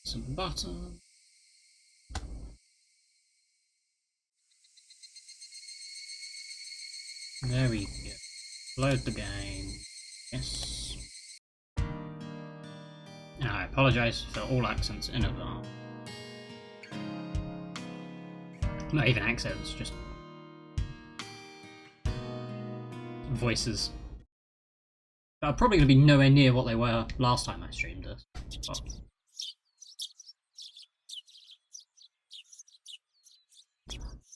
Some button. There we go. Load the game. Yes. And I apologise for all accents in advance. Not even accents, just voices. But are probably going to be nowhere near what they were last time I streamed this. But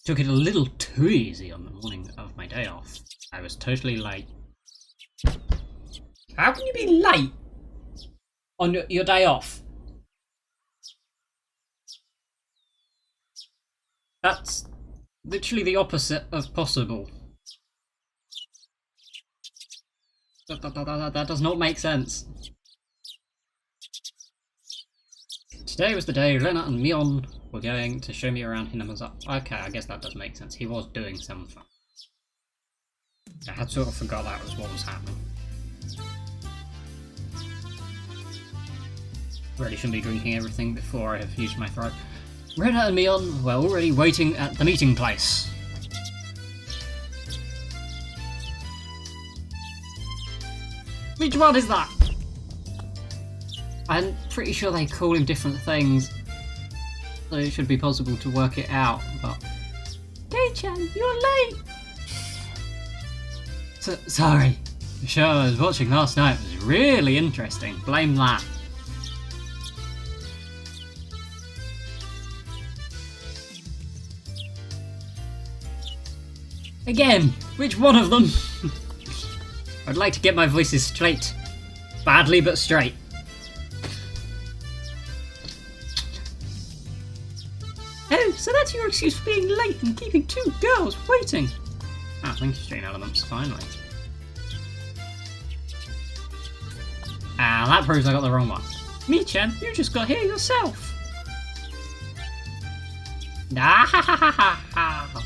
took it a little too easy on the morning of my day off. I was totally late. How can you be late on your day off? That's literally the opposite of possible. That does not make sense. Today was the day Lena and Mion were going to show me around Hinamaza. Okay, I guess that does make sense. He was doing something. I had sort of forgot that was what was happening. Really shouldn't be drinking everything before I have used my throat. Rena and Mion were already waiting at the meeting place. Which one is that? I'm pretty sure they call him different things, so it should be possible to work it out, but... Kei-chan, you're late! Sorry. The show I was watching last night was really interesting. Blame that. Again, which one of them? I'd like to get my voices straight. Badly, but straight. Oh, so that's your excuse for being late and keeping two girls waiting. Ah, thank you, Stream Elements, finally. Ah, that proves I got the wrong one. Mi-chan, you just got here yourself. Ah ha ha ha ha ha.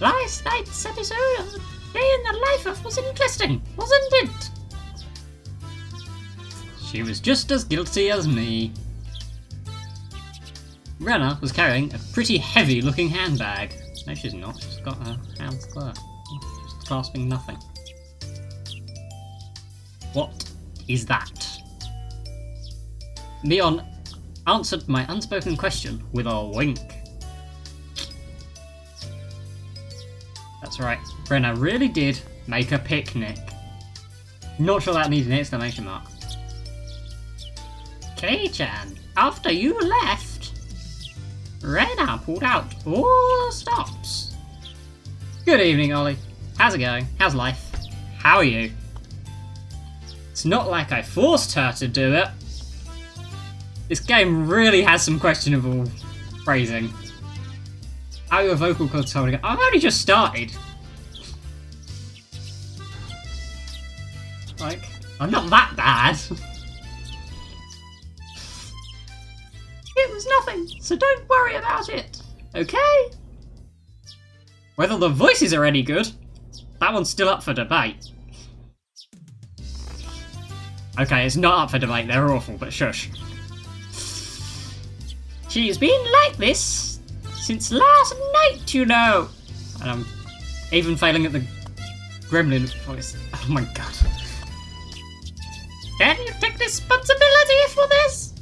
Last night's episode of Day in the Life of was interesting, wasn't it? She was just as guilty as me. Rena was carrying a pretty heavy looking handbag. No, she's not. She's got her hands there. Just clasping nothing. What is that? Mion answered my unspoken question with a wink. That's right, Rena really did make a picnic. Not sure that needs an exclamation mark. Kei-chan, after you left, Rena pulled out all the stops. Good evening, Ollie. How's it going? How's life? How are you? It's not like I forced her to do it. This game really has some questionable phrasing. How are your vocal cords holding up? I've only just started. Like, I'm not that bad. It was nothing, so don't worry about it, okay? Whether the voices are any good, that one's still up for debate. Okay, it's not up for debate, they're awful, but shush. She's been like this since last night, you know. And I'm even failing at the gremlin voice. Oh my god. Can you take responsibility for this?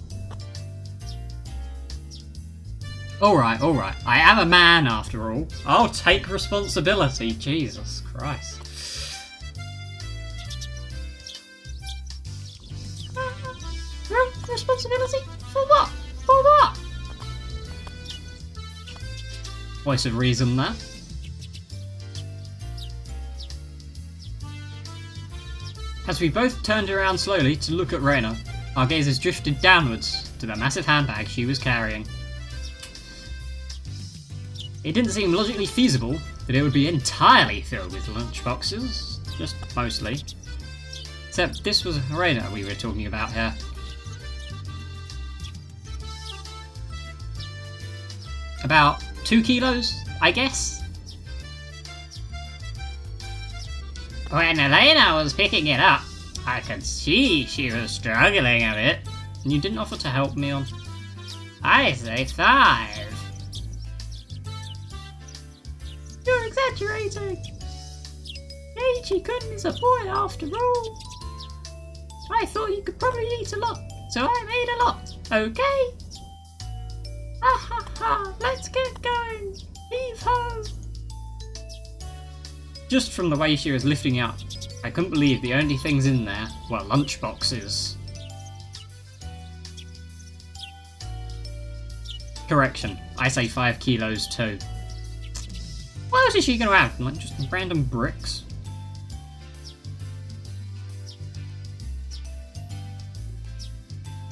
Alright. I am a man after all. I'll take responsibility. Jesus Christ. Responsibility? For what? For what? Voice of reason there. As we both turned around slowly to look at Rena, our gazes drifted downwards to the massive handbag she was carrying. It didn't seem logically feasible that it would be entirely filled with lunchboxes, just mostly. Except this was Rena we were talking about here. About 2 kilos, I guess? When Elena was picking it up, I could see she was struggling a bit. And you didn't offer to help me on... I say 5. You're exaggerating. Ichi-kun is a boy after all. I thought you could probably eat a lot, so I made a lot, okay? Ha ha ha, let's get going. Heave ho. Just from the way she was lifting up, I couldn't believe the only things in there were lunchboxes. Correction, I say 5 kilos too. What else is she gonna have? Like just random bricks?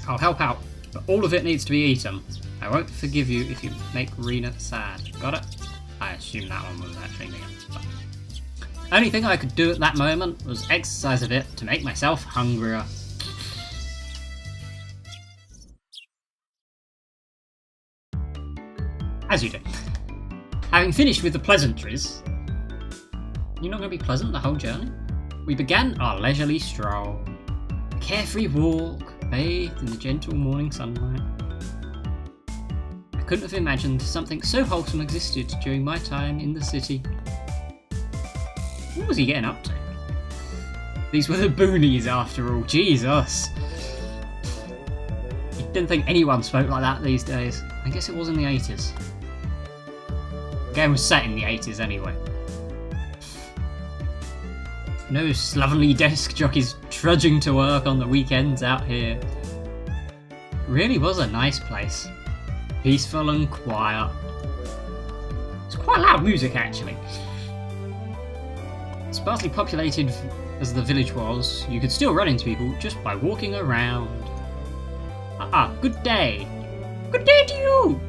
I'll help out, but all of it needs to be eaten. I won't forgive you if you make Rena sad. Got it? I assume that one was actually me. Only thing I could do at that moment was exercise a bit to make myself hungrier. As you do. Having finished with the pleasantries, you're not going to be pleasant the whole journey? We began our leisurely stroll. A carefree walk, bathed in the gentle morning sunlight. I couldn't have imagined something so wholesome existed during my time in the city. What was he getting up to? These were the boonies after all, Jesus! I didn't think anyone spoke like that these days. I guess it was in the 80s. The game was set in the 80s anyway. No slovenly desk jockeys trudging to work on the weekends out here. It really was a nice place. Peaceful and quiet. It's quite loud music actually. Sparsely populated as the village was, you could still run into people just by walking around. Good day. Good day to you!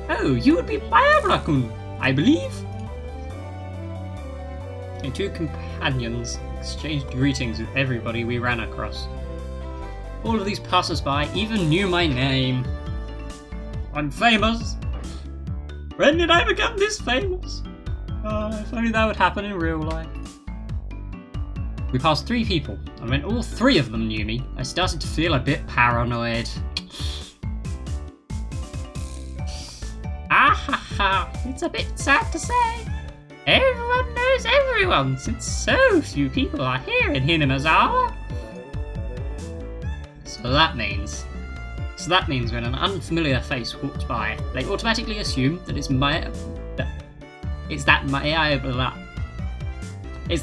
Oh, you would be Bayabra-kun, I believe? The 2 companions exchanged greetings with everybody we ran across. All of these passers-by even knew my name. I'm famous. When did I become this famous? Oh, if only that would happen in real life. We passed 3 people, and when all 3 of them knew me, I started to feel a bit paranoid. Ah ha ha, it's a bit sad to say. Everyone knows everyone, since so few people are here in Hinamazawa. So that means when an unfamiliar face walks by, they automatically assume that it's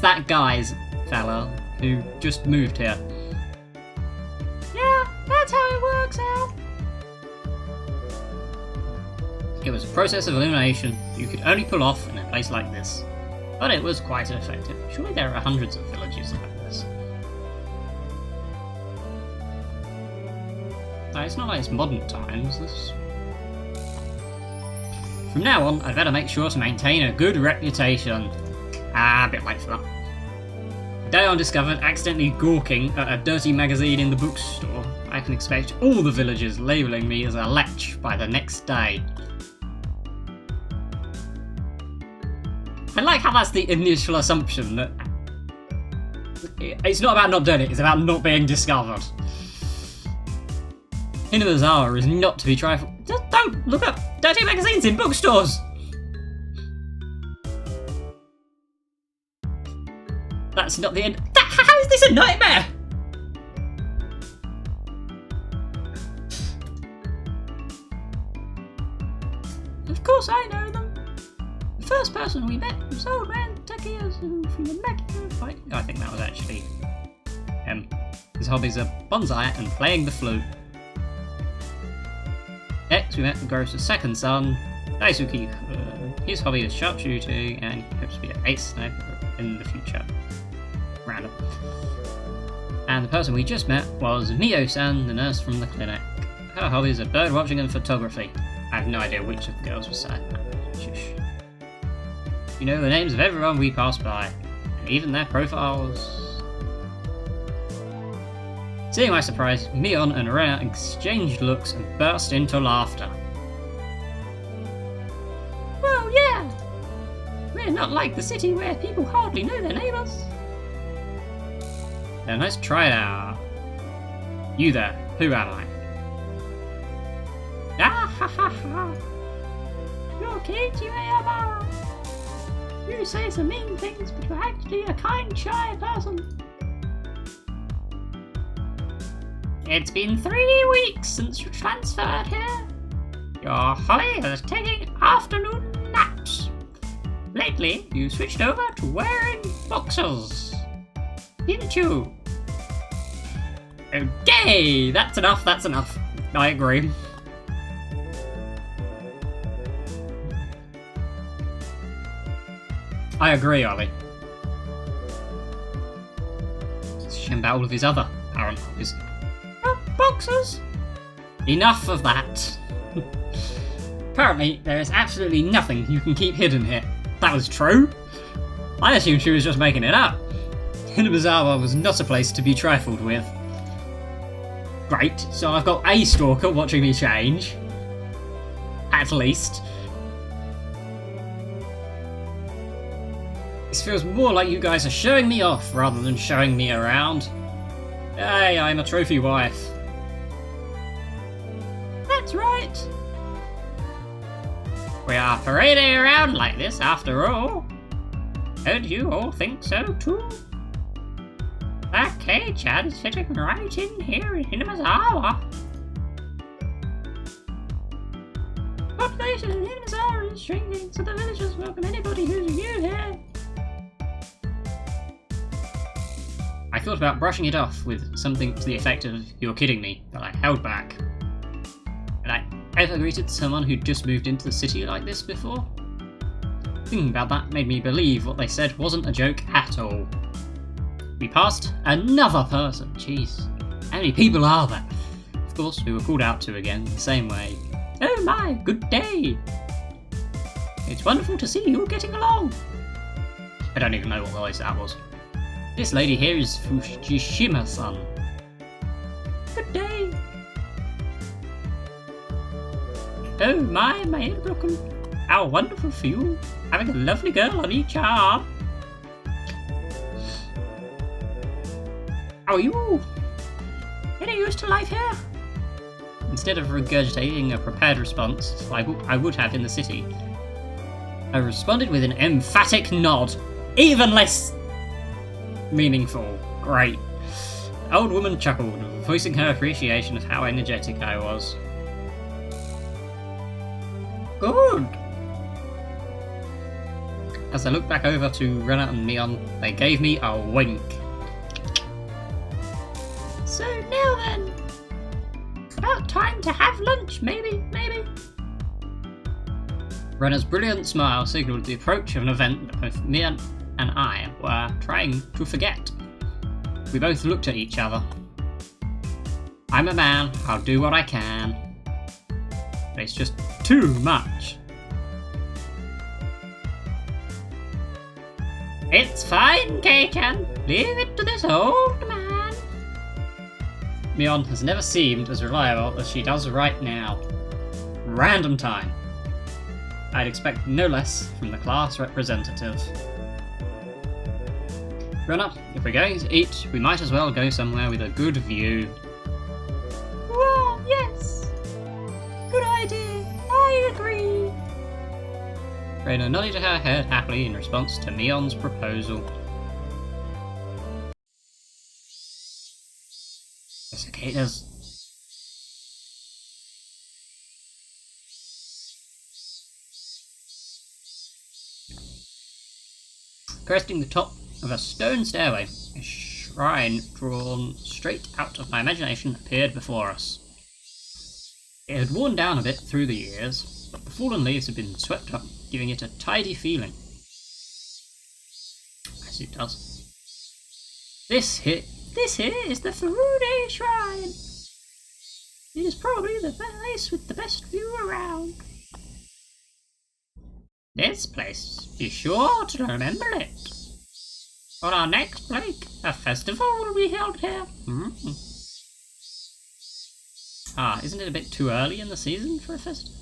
that guy's fella who just moved here. Yeah, that's how it works out. It was a process of elimination you could only pull off in a place like this, but it was quite effective. Surely there are hundreds of villages like this. No, it's not like it's modern times. From now on, I'd better make sure to maintain a good reputation. A bit late for that. The day I'm discovered accidentally gawking at a dirty magazine in the bookstore, I can expect all the villagers labelling me as a lech by the next day. I like how that's the initial assumption, that it's not about not doing it, it's about not being discovered. Hinamazawa is not to be trifled. Just don't look up dirty magazines in bookstores! That's not the end. How is this a nightmare? Of course I know them. The first person we met was old man Takeyasu from the Makino fight. I think that was actually him. His hobbies are bonsai and playing the flute. Next, we met the grocer's second son, Daisuke. His hobby is sharpshooting and he hopes to be an ace sniper in the future. Random. And the person we just met was Mio-san, the nurse from the clinic. Her hobbies are bird watching and photography. I have no idea which of the girls was saying that. Shush. You know the names of everyone we passed by, and even their profiles. Seeing my surprise, Mion and Rhea exchanged looks and burst into laughter. Well, yeah! We're not like the city where people hardly know their neighbours. Yeah, nice try it out. You there, Who am I? Ah ha ha ha! You're Keiichi Miyamara! You say some mean things, but you're actually a kind, shy person. It's been 3 weeks since you transferred here. Your Holly is taking afternoon naps. Lately, you switched over to wearing boxers. Didn't you? Okay, that's enough, that's enough. I agree. I agree, Ollie. It's a shame about all of his other apparent hobbies. Boxers! Enough of that. Apparently, there is absolutely nothing you can keep hidden here. That was true. I assumed she was just making it up. Hinabazawa was not a place to be trifled with. Great, so I've got a stalker watching me change. At least. This feels more like you guys are showing me off rather than showing me around. Hey, I'm a trophy wife. That's right. We are parading around like this after all. Don't you all think so too? That Kei-chan is fitting right in here in Hinabazawa. Population in Hinabazawa is shrinking, so the villagers welcome anybody who's new here. I thought about brushing it off with something to the effect of, "You're kidding me," but I held back. Had I ever greeted someone who'd just moved into the city like this before? Thinking about that made me believe what they said wasn't a joke at all. We passed another person. Jeez, how many people are there? Of course, we were called out to again the same way. Oh my, good day! It's wonderful to see you getting along. I don't even know what voice that was. This lady here is Fujishima-san. Good day. Oh my ear-broken. How wonderful for you, having a lovely girl on each arm. How are you? Getting used to life here? Instead of regurgitating a prepared response, I would have in the city, I responded with an emphatic nod. Even less meaningful. Great. The old woman chuckled, voicing her appreciation of how energetic I was. Good. As I looked back over to Rena and Mion, they gave me a wink. So now then, about time to have lunch, maybe. Rena's brilliant smile signalled the approach of an event that both Mion and I were trying to forget. We both looked at each other. I'm a man, I'll do what I can. But it's just too much. It's fine, Kei-chan. Leave it to this old man. Mion has never seemed as reliable as she does right now. Random time. I'd expect no less from the class representative. Rena, if we're going to eat, we might as well go somewhere with a good view. Well, yes. Good idea. I agree. Rena nodded her head happily in response to Mion's proposal. Cicadas. Cresting the top of a stone stairway, a shrine drawn straight out of my imagination appeared before us. It had worn down a bit through the years, but the fallen leaves had been swept up, giving it a tidy feeling. As it does. This here is the Furude Shrine. It is probably the place with the best view around. This place, be sure to remember it. On our next break, a festival will be held here. Isn't it a bit too early in the season for a festival?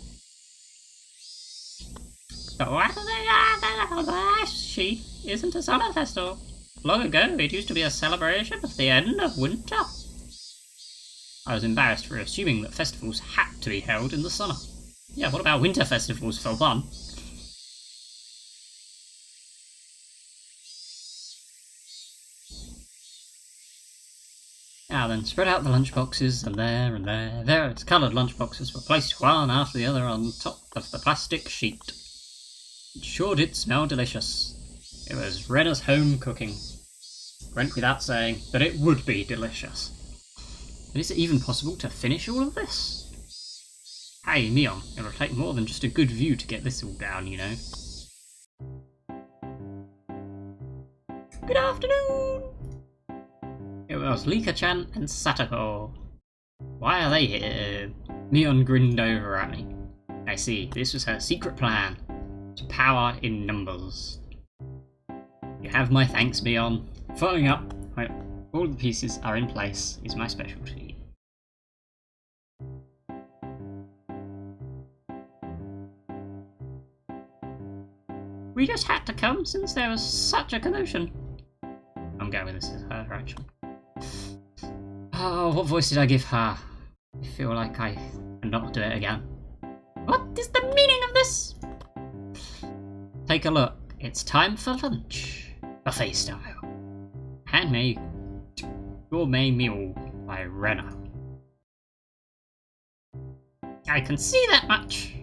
But what she isn't a summer festival. Long ago, it used to be a celebration of the end of winter. I was embarrassed for assuming that festivals had to be held in the summer. Yeah, what about winter festivals for fun? Now then, spread out the lunchboxes, and there and there. Various coloured lunchboxes were placed one after the other on top of the plastic sheet. It sure did smell delicious. It was Renna's home cooking. It went without saying that it would be delicious. But is it even possible to finish all of this? Hey, Neon, it'll take more than just a good view to get this all down, you know. Good afternoon! It was Rika-chan and Satoko. Why are they here? Neon grinned over at me. I see, this was her secret plan. To power in numbers. You have my thanks, Neon. Following up when all the pieces are in place is my specialty. We just had to come since there was such a commotion. I'm going with this as her direction. Oh, what voice did I give her? I feel like I cannot do it again. What is the meaning of this? Take a look. It's time for lunch. Buffet style. Handmade gourmet meal by Renna. I can see that much.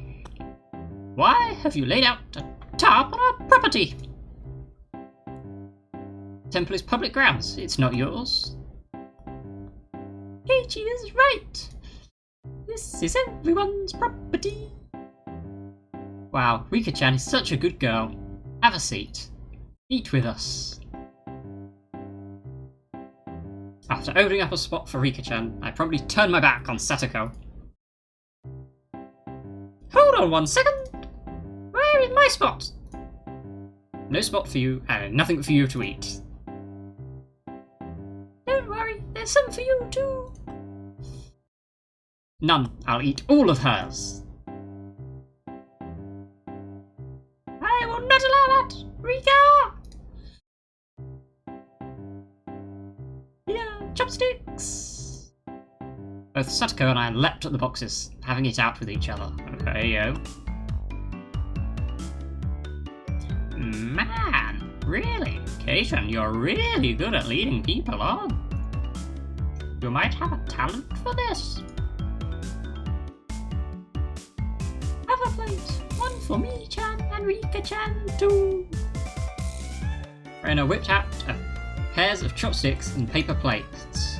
Why have you laid out a tarp on our property? Temple is public grounds. It's not yours. Keiichi is right. This is everyone's property. Wow, Rika-chan is such a good girl. Have a seat. Eat with us. After opening up a spot for Rika-chan, I probably turned my back on Satoko. Hold on 1 second. Where is my spot? No spot for you, and nothing for you to eat. Don't worry, there's some for you too. None. I'll eat all of hers. I will not allow that, Rika! Yeah, chopsticks! Both Satoko and I leapt at the boxes, having it out with each other. Okay, yo. Man, really? Keishan, you're really good at leading people on. You might have a talent for this. Have a plate. One for me-chan and Rika-chan too. Renna whipped out pairs of chopsticks and paper plates.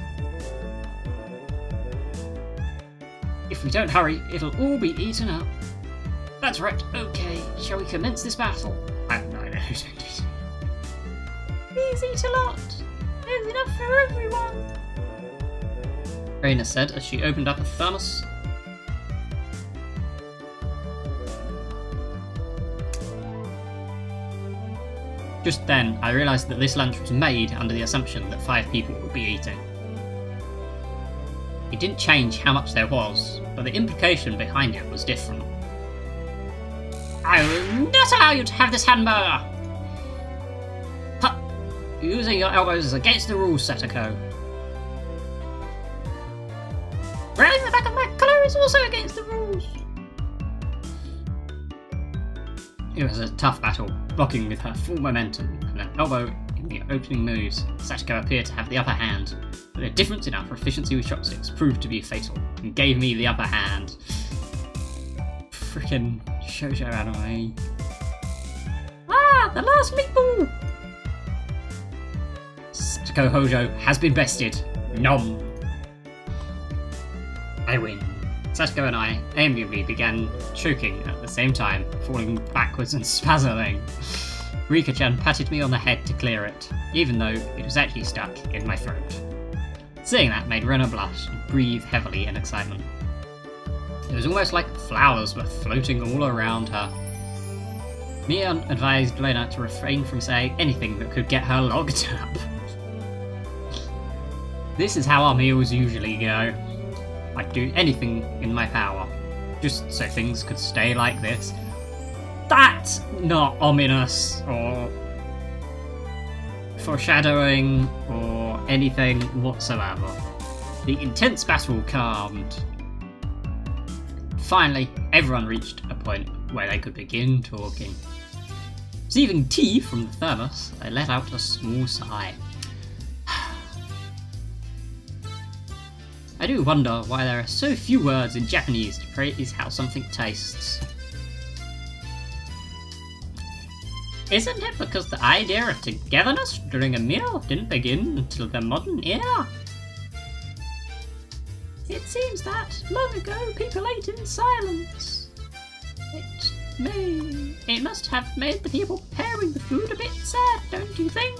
If we don't hurry, it'll all be eaten up. That's right. Okay, shall we commence this battle? I have no idea who's going to eat. Please eat a lot. There's enough for everyone. Renna said as she opened up a thermos. Just then, I realised that this lunch was made under the assumption that 5 people would be eating. It didn't change how much there was, but the implication behind it was different. I will not allow you to have this hamburger! Huh. Using your elbows is against the rules, Satoko. Grabbing the back of my collar is also against the rules. It was a tough battle, blocking with her full momentum, and an elbow in the opening moves. Satoko appeared to have the upper hand, but the difference in our proficiency with chopsticks proved to be fatal, and gave me the upper hand. Frickin' shoujo anime. Ah, the last meatball! Satoko Hojo has been bested. Nom! I win. Satoko and I amiably began choking at the same time, falling backwards and spasming. Rika-chan patted me on the head to clear it, even though it was actually stuck in my throat. Seeing that made Renna blush and breathe heavily in excitement. It was almost like flowers were floating all around her. Neon advised Renna to refrain from saying anything that could get her logged up. This is how our meals usually go. I'd do anything in my power, just so things could stay like this. That's not ominous, or foreshadowing, or anything whatsoever. The intense battle calmed. Finally, everyone reached a point where they could begin talking. Receiving tea from the thermos, I let out a small sigh. I do wonder why there are so few words in Japanese to praise how something tastes. Isn't it because the idea of togetherness during a meal didn't begin until the modern era? It seems that, long ago, people ate in silence. It must have made the people preparing the food a bit sad, don't you think?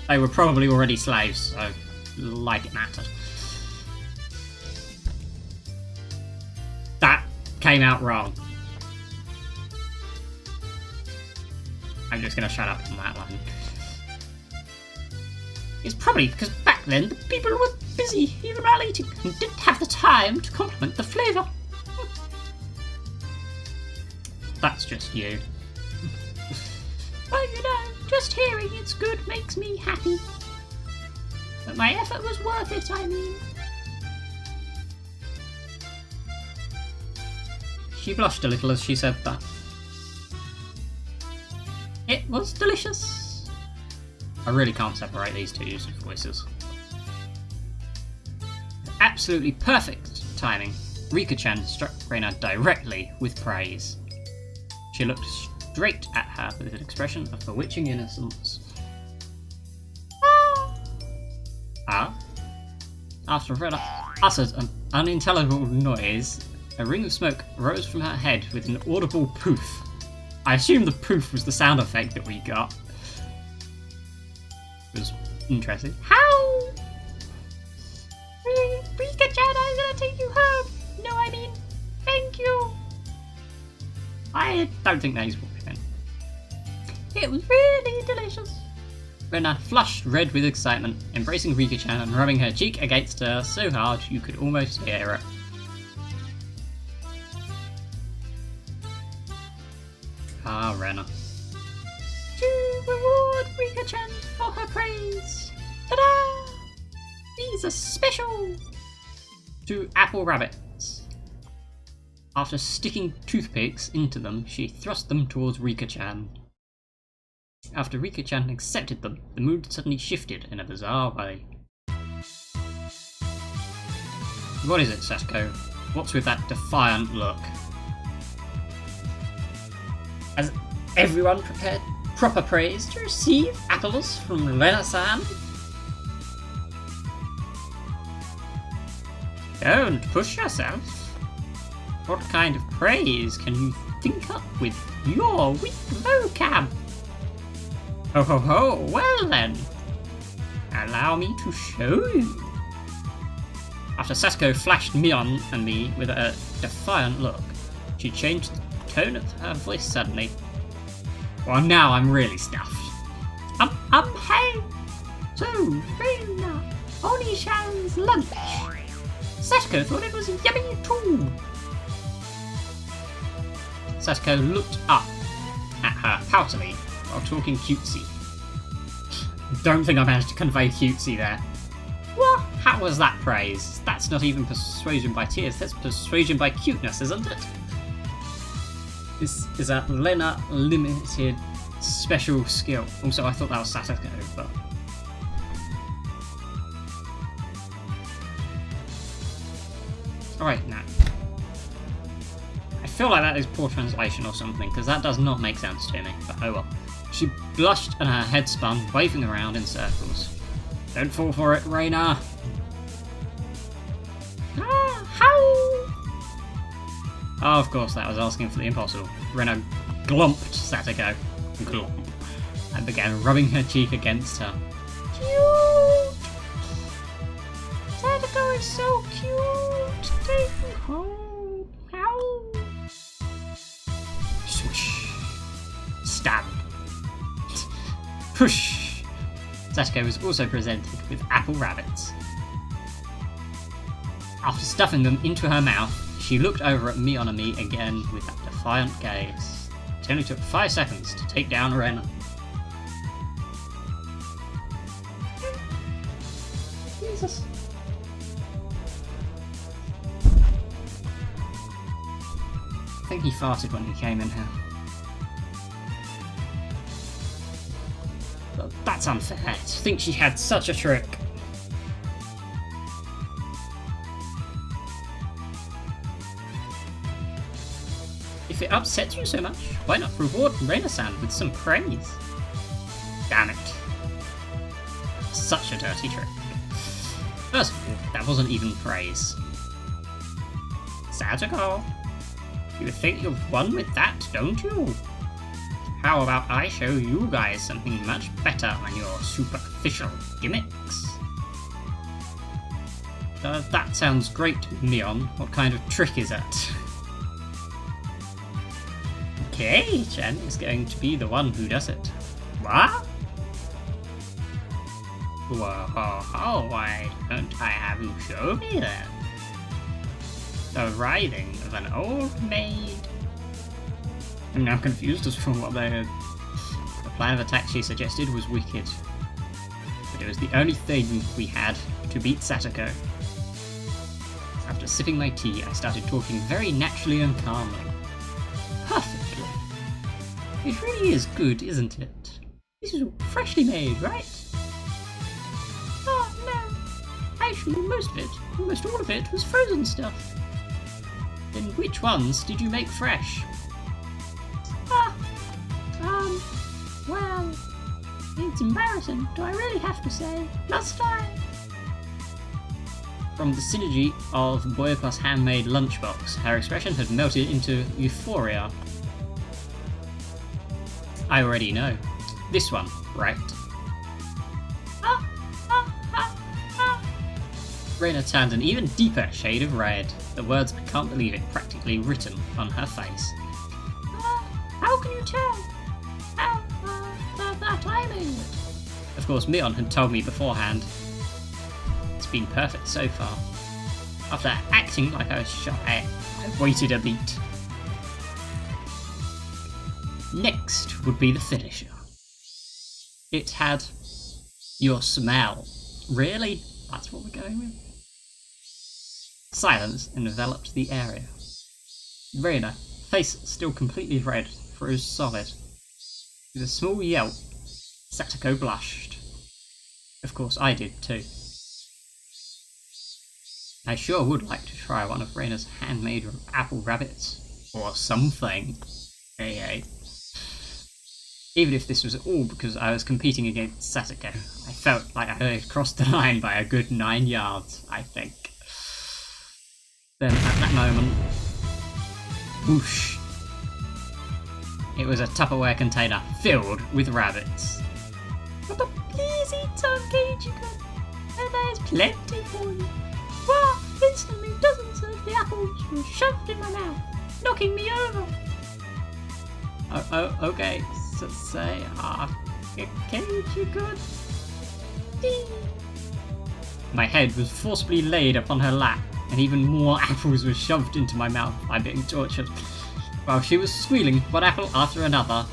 They were probably already slaves, so like it mattered. That came out wrong. I'm just gonna shut up on that one. It's probably because back then the people were busy even while eating and didn't have the time to compliment the flavour. That's just you. Well, you know, just hearing it's good makes me happy. But my effort was worth it, I mean. She blushed a little as she said that. It was delicious. I really can't separate these two voices. Absolutely perfect timing. Rika-chan struck Reina directly with praise. She looked straight at her with an expression of bewitching innocence. Ah? After Reina uttered an unintelligible noise, a ring of smoke rose from her head with an audible poof. I assume the poof was the sound effect that we got. It was interesting. How? Rika-chan, I'm gonna take you home. No, I mean, thank you. I don't think that is what we meant. It was really delicious. Rena flushed red with excitement, embracing Rika-chan and rubbing her cheek against her so hard you could almost hear it. Ah, Rena. To reward Rika-chan for her praise. Ta-da! These are special! 2 apple rabbits. After sticking toothpicks into them, she thrust them towards Rika-chan. After Rika-chan accepted them, the mood suddenly shifted in a bizarre way. What is it, Sasuke? What's with that defiant look? Has everyone prepared proper praise to receive apples from Rena-san? Don't push yourself. What kind of praise can you think up with your weak vocab? Ho ho ho, well then. Allow me to show you. After Sasuke flashed Mion and me with a defiant look, she changed the tone of her voice suddenly. Well, now I'm really stuffed. Hey! So, Reina, Oni-chan's lunch. Sasuke thought it was yummy too. Sasuke looked up at her poutily while talking cutesy. Don't think I managed to convey cutesy there. What? How was that praise? That's not even persuasion by tears, that's persuasion by cuteness, isn't it? This is a Lena limited special skill. Also, I thought that was Sasuke, but... Alright, now. I feel like that is poor translation or something, because that does not make sense to me, but oh well. She blushed and her head spun, waving around in circles. Don't fall for it, Reina! Ah, how? Oh, of course, that was asking for the impossible. Reina glumped Sasuke. Glump. And began rubbing her cheek against her. Cute! Sasuke is so cute! Take him home! Ow! Swish! Stab! Push! Sasuke was also presented with apple rabbits. After stuffing them into her mouth, she looked over at Mion and me again with that defiant gaze. It only took 5 seconds to take down Reina. Jesus. think he farted when he came in here. But that's unfair. To think she had such a trick. If it upsets you so much, why not reward Reina-san with some praise? Damn it. Such a dirty trick. First of all, that wasn't even praise. Satoko, you think you've won with that, don't you? How about I show you guys something much better than your superficial gimmicks? That sounds great, Mion. What kind of trick is that? Okay, Chen is going to be the one who does it. What? Whoa, why don't I have you show me then? The writhing of an old maid. I'm now confused as to what they had. The plan of attack she suggested was wicked, but it was the only thing we had to beat Satoko. After sipping my tea, I started talking very naturally and calmly. Perfectly. It really is good, isn't it? This is freshly made, right? Oh, no. Actually, most of it, almost all of it, was frozen stuff. Then which ones did you make fresh? Well, it's embarrassing, do I really have to say? Must I? From the synergy of Boyopa's handmade lunchbox, her expression had melted into euphoria. I already know. This one, right? Reina turned an even deeper shade of red, the words "I can't believe it" practically written on her face. How can you tell? How that timing? Of course, Mion had told me beforehand. It's been perfect so far. After acting like I was shy, I waited a beat. Next would be the finisher. It had your smell. Really? That's what we're going with? Silence enveloped the area. Reina, face still completely red, froze solid. With a small yelp, Satoko blushed. Of course, I did too. I sure would like to try one of Reina's handmade apple rabbits. Or something. Hey. Even if this was all because I was competing against Satoko, I felt like I had crossed the line by a good 9 yards, I think. Then at that moment, whoosh, it was a Tupperware container filled with rabbits. But please eat some, Keiichi-kun, and there's plenty for you. Wow, instantly dozens of the apples were shoved in my mouth, knocking me over. Okay, so say, Keiichi-kun. My head was forcibly laid upon her lap, and even more apples were shoved into my mouth by being tortured. While she was squealing, one apple after another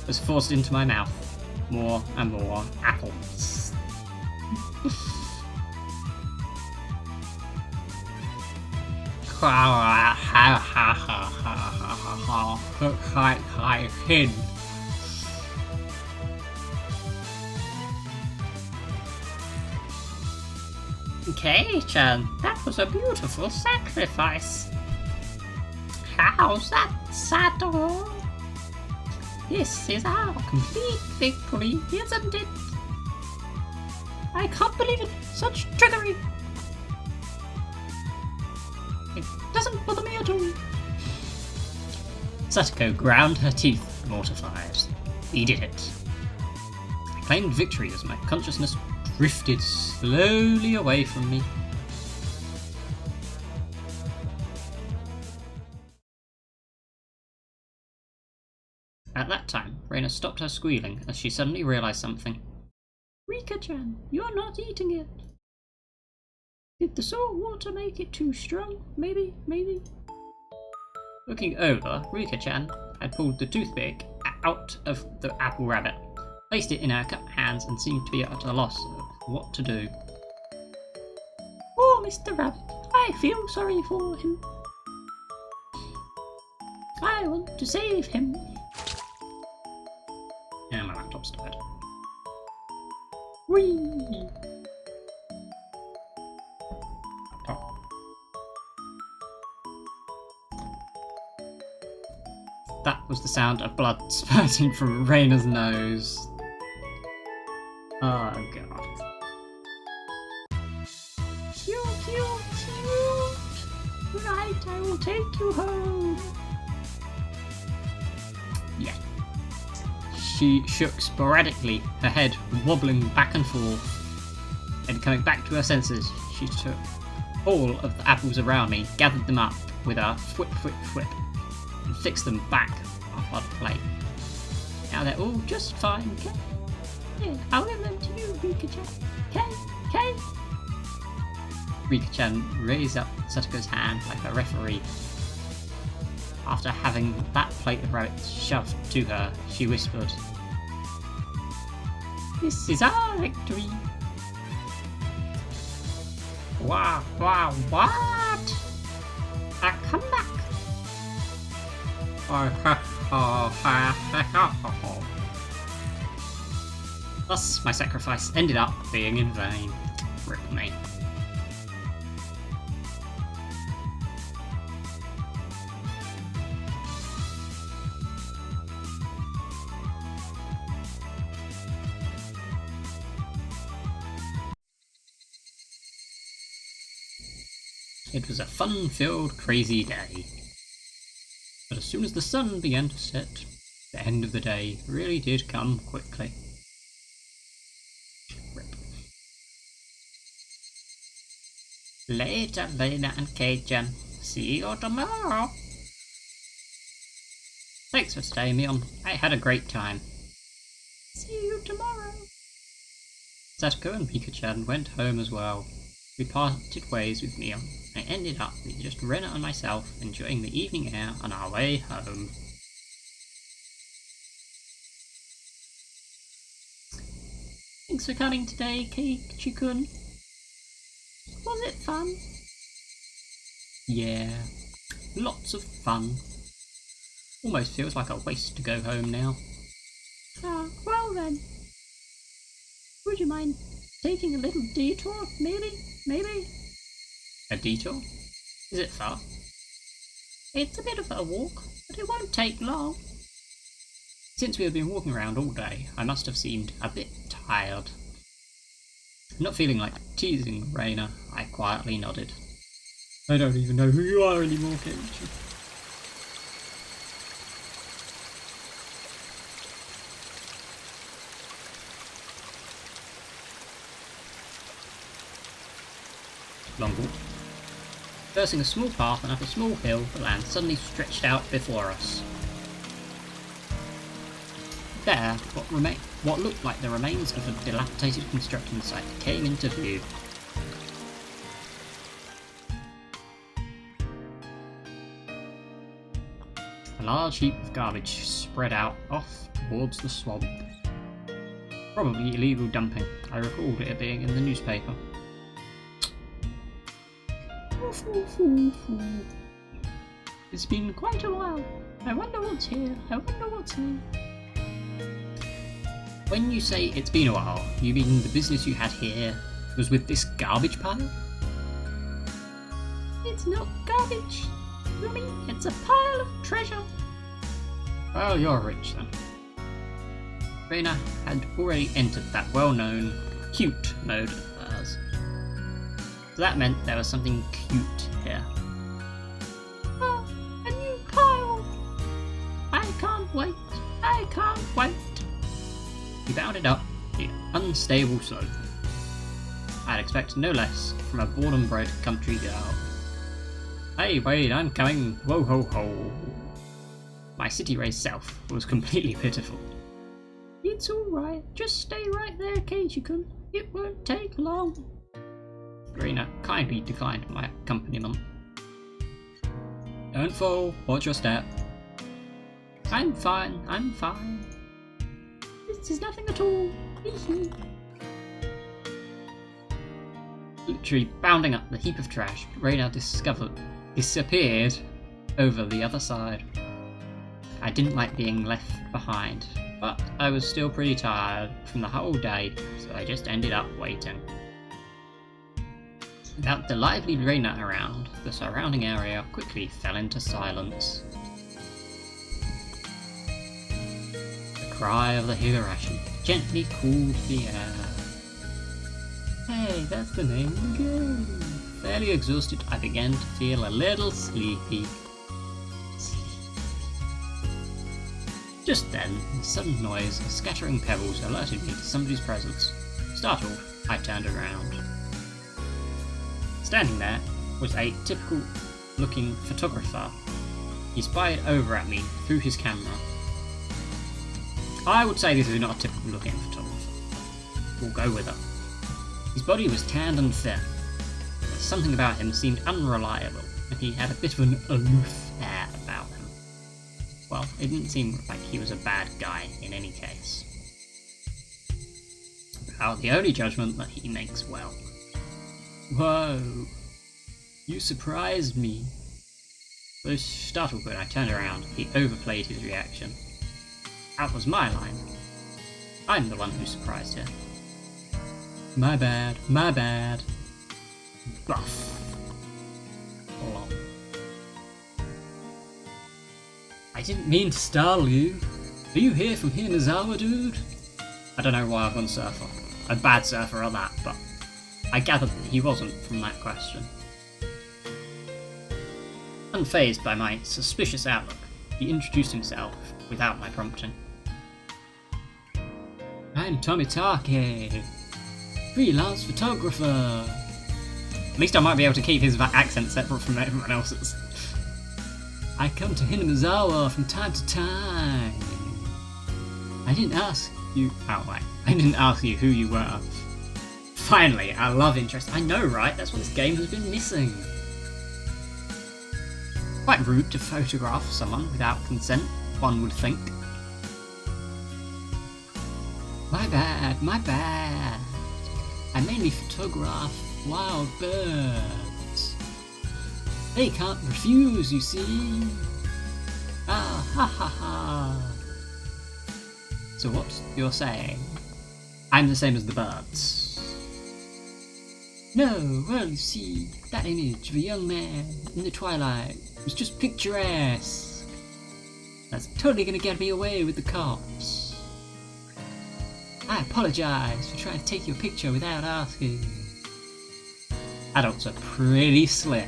was forced into my mouth. More and more apples. Okay, Chan, that was a beautiful sacrifice. How's that, Sato? This is our complete victory, isn't it? I can't believe it, such trickery. It doesn't bother me at all. Satoko ground her teeth, mortified. We did it. I claimed victory as my consciousness drifted slowly away from me. At that time, Reina stopped her squealing as she suddenly realized something. Rika-chan, you're not eating it. Did the salt water make it too strong? Maybe. Looking over, Rika-chan had pulled the toothpick out of the apple rabbit, placed it in her cupped hands, and seemed to be at a loss of what to do. Oh, Mr. Rabbit, I feel sorry for him. I want to save him. And my laptop's dead. Whee! Laptop. That was the sound of blood spurting from Raina's nose. Oh god. Cute, cute, cute! Right, I will take you home. Yeah. She shook sporadically, her head wobbling back and forth. And coming back to her senses, she took all of the apples around me, gathered them up with a whip, whip, whip, and fixed them back up on the plate. Now they're all just fine, okay? Yeah, I'll give them to you, Rika-chan. Okay? Rika-chan raised up Satoko's hand like a referee. After having that plate of rabbits shoved to her, she whispered, "This is our victory." Wow, what? A comeback? Thus, my sacrifice ended up being in vain. Rip me. It was a fun-filled, crazy day. But as soon as the sun began to set, the end of the day really did come quickly. Rip. Later, Lena and Kei-chan. See you tomorrow. Thanks for staying, Mion. I had a great time. See you tomorrow. Satoko and Pika-chan went home as well. We parted ways with Mion. I ended up with just Rena and myself enjoying the evening air on our way home. Thanks for coming today, Keiichi-kun. Was it fun? Yeah, lots of fun. Almost feels like a waste to go home now. Ah, well then. Would you mind taking a little detour, maybe? A detour? Is it far? It's a bit of a walk, but it won't take long. Since we have been walking around all day, I must have seemed a bit tired. Not feeling like teasing Reina, I quietly nodded. I don't even know who you are anymore, Keiichi. Long walk. Traversing a small path and up a small hill, the land suddenly stretched out before us. There, what looked like the remains of a dilapidated construction site came into view. A large heap of garbage spread out off towards the swamp. Probably illegal dumping. I recalled it being in the newspaper. It's been quite a while. I wonder what's here. When you say it's been a while, you mean the business you had here was with this garbage pile? It's not garbage, Rumi. It's a pile of treasure. Well, you're rich then. Reina had already entered that well-known, cute mode of hers. So that meant there was something cute here. Oh, a new pile! I can't wait! He bounded up the unstable slope. I'd expect no less from a born-and-bred country girl. Hey, wait, I'm coming! Whoa ho ho! My city-raised self was completely pitiful. It's alright, just stay right there, Keiichi-kun. It won't take long. Reina kindly declined my accompaniment. Don't fall, watch your step. I'm fine. This is nothing at all. Literally bounding up the heap of trash, Reina disappeared over the other side. I didn't like being left behind, but I was still pretty tired from the whole day, so I just ended up waiting. Without the lively Reina around, the surrounding area quickly fell into silence. The cry of the Higurashi gently cooled the air. Hey, that's the name of the game. Fairly exhausted, I began to feel a little sleepy. Just then, the sudden noise of scattering pebbles alerted me to somebody's presence. Startled, I turned around. Standing there was a typical-looking photographer. He spied over at me through his camera. I would say this is not a typical-looking photographer. We'll go with it. His body was tanned and thin, but something about him seemed unreliable, and he had a bit of an aloof air about him. Well, it didn't seem like he was a bad guy in any case. Well, the only judgment that he makes well. Whoa, you surprised me. Though startled when I turned around, he overplayed his reaction. That was my line. I'm the one who surprised her. My bad, my bad. Buff. Lol. I didn't mean to startle you. Are you here from Hinazawa, dude? I don't know why I've gone surfer. A bad surfer at that, but I gathered that he wasn't from that question. Unfazed by my suspicious outlook, he introduced himself without my prompting. I'm Tomitake, freelance photographer. At least I might be able to keep his accent separate from everyone else's. I come to Hinazawa from time to time. I didn't ask you. Oh wait, I didn't ask you who you were. Finally, a love interest. I know, right? That's what this game has been missing. Quite rude to photograph someone without consent, one would think. My bad, my bad. I mainly photograph wild birds. They can't refuse, you see. Ah, ha ha ha. So what you're saying? I'm the same as the birds. No, well, you see, that image of a young man in the twilight was just picturesque. That's totally gonna get me away with the cops. I apologise for trying to take your picture without asking. Adults are pretty slick.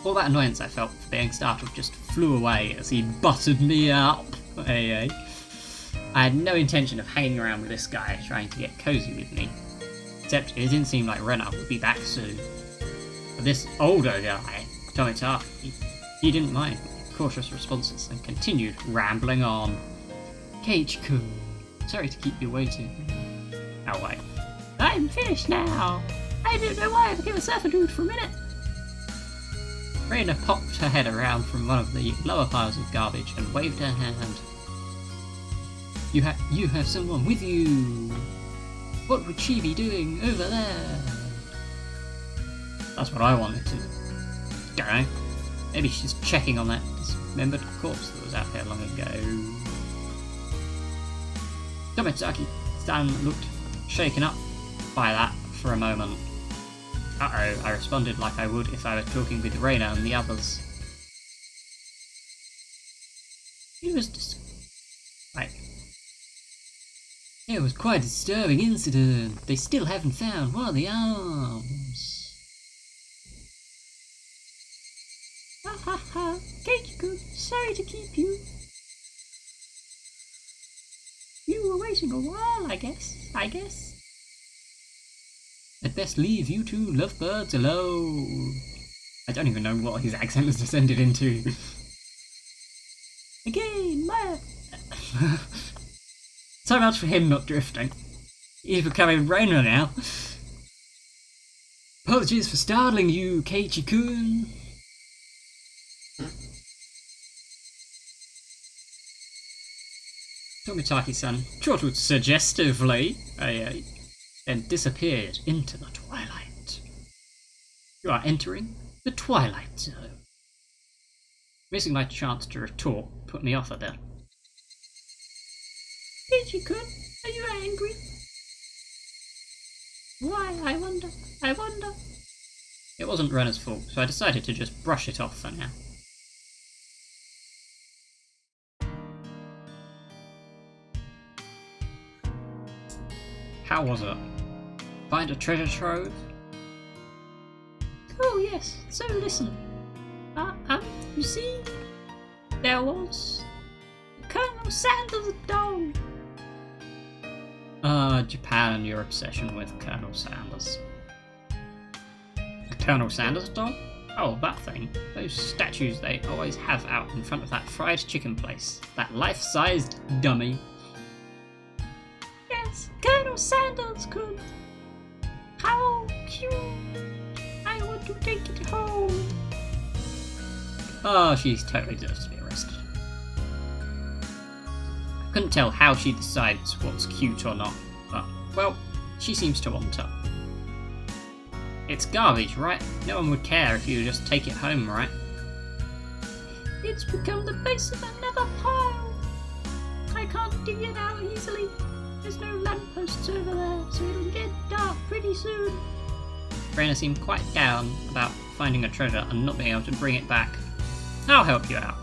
All that annoyance I felt for being startled just flew away as he buttered me up. Hey. I had no intention of hanging around with this guy trying to get cozy with me. Except it didn't seem like Rena would be back soon. But this older guy, Tomitake, he didn't mind cautious responses and continued rambling on. Keiichi-kun, sorry to keep you waiting. Oh wait. I'm finished now. I didn't know why I became a surfer dude for a minute. Reina popped her head around from one of the lower piles of garbage and waved her hand. You have someone with you. What would she be doing over there? That's what I wanted to know. Maybe she's checking on that dismembered corpse that was out there long ago. Tomitake-san looked shaken up by that for a moment. Uh-oh, I responded like I would if I were talking with Reina and the others. It was quite a disturbing incident. They still haven't found one of the arms. Ha ha ha, Keiichi-kun, sorry to keep you. You were waiting a while, I guess. I'd best leave you two lovebirds alone. I don't even know what his accent has descended into. Again, so much for him not drifting. He's becoming Reina now. Apologies for startling you, Keiichi-kun. Tomitake-san chortled suggestively, then disappeared into the twilight. You are entering the Twilight Zone. Missing my chance to retort put me off a bit. Ichi-kun, are you angry? Why, I wonder. It wasn't Rena's fault, so I decided to just brush it off for now. How was it? Find a treasure trove? Oh yes, so listen. You see, there was Colonel Sanders' dog. Japan and your obsession with Colonel Sanders. A Colonel Sanders dog? Oh, that thing. Those statues they always have out in front of that fried chicken place. That life-sized dummy. Yes, Colonel Sanders could. How cute. I want to take it home. Oh, she totally deserves to be arrested. I couldn't tell how she decides what's cute or not, but, well, she seems to want it. It's garbage, right? No one would care if you just take it home, right? It's become the base of another pile. I can't dig it out easily. There's no lampposts over there, so it'll get dark pretty soon. Raina seemed quite down about finding a treasure and not being able to bring it back. I'll help you out,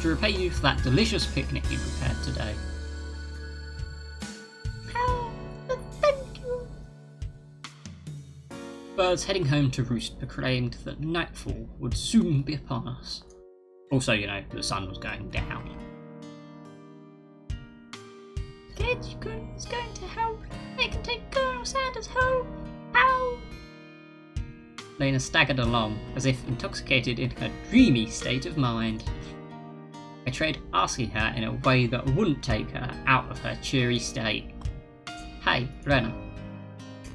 to repay you for that delicious picnic you prepared today. Oh, thank you. Birds heading home to roost proclaimed that nightfall would soon be upon us. Also, you know, the sun was going down. Gage-kun is going to help. They can take Colonel Sanders home. Ow! Lena staggered along, as if intoxicated in her dreamy state of mind. I tried asking her in a way that wouldn't take her out of her cheery state. Hey, Rena.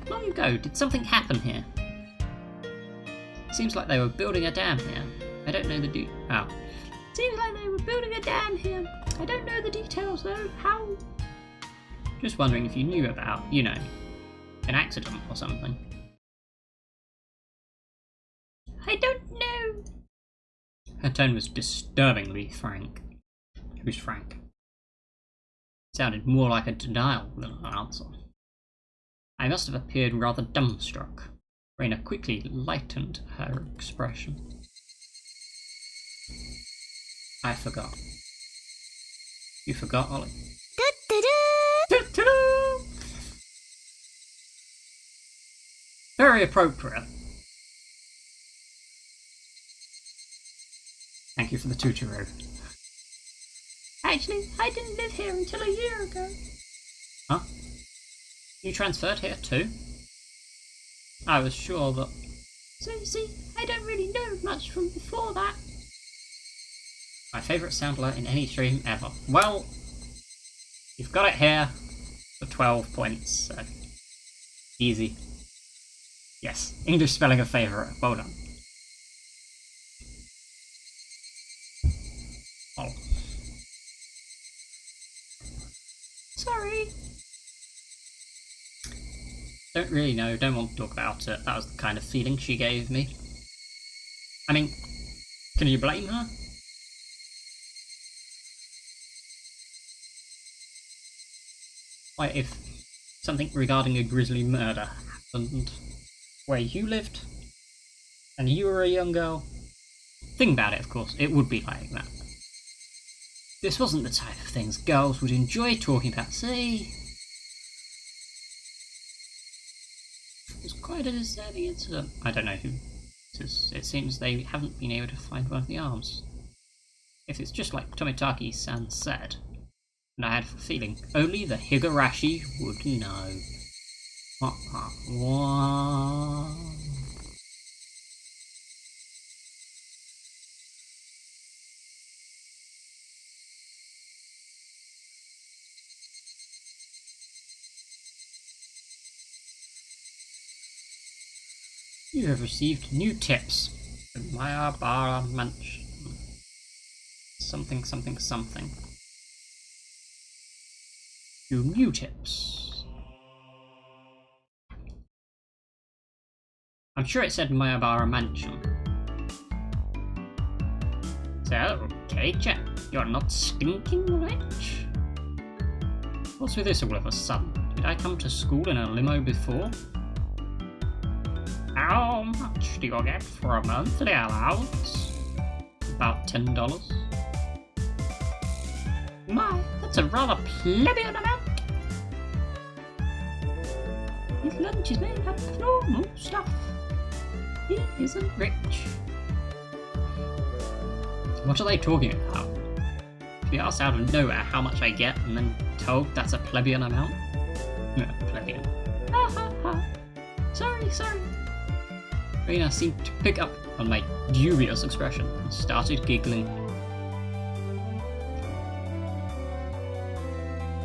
Long ago, did something happen here? Seems like they were building a dam here. I don't know the oh. Seems like they were building a dam here. I don't know the details though. How? Just wondering if you knew about, you know, an accident or something. I don't know. Her tone was disturbingly frank. Who's Frank? Sounded more like a denial than an answer. I must have appeared rather dumbstruck. Raina quickly lightened her expression. I forgot. You forgot, Ollie? Very appropriate. Thank you for the tutoroo. Actually, I didn't live here until a year ago. Huh? You transferred here too? I was sure that... So you see, I don't really know much from before that. My favourite soundler in any stream ever. Well, you've got it here for 12 points, so easy. Yes, English spelling of favourite. Well done. Oh. Sorry. Don't really know, don't want to talk about it. That was the kind of feeling she gave me. I mean, can you blame her? Why, if something regarding a grisly murder happened where you lived, and you were a young girl, think about it, of course, it would be like that. This wasn't the type of things girls would enjoy talking about, see? It was quite a disturbing incident. I don't know who it is. It seems they haven't been able to find one of the arms. If it's just like Tomitaki-san said, and I had a feeling only the Higurashi would know. What? You have received new tips from Mayabara Manch. Something. New tips. I'm sure it said Mayabara Mansion. So, teacher, you're not stinking rich? What's with this all of a sudden? Did I come to school in a limo before? How much do you get for a monthly allowance? About $10. My, that's a rather plebeian amount. His lunch is made up of normal stuff. He isn't rich. What are they talking about? To be asked out of nowhere how much I get and then told that's a plebeian amount? No, plebeian. Ha ha ha. Sorry. Rena seemed to pick up on my dubious expression and started giggling.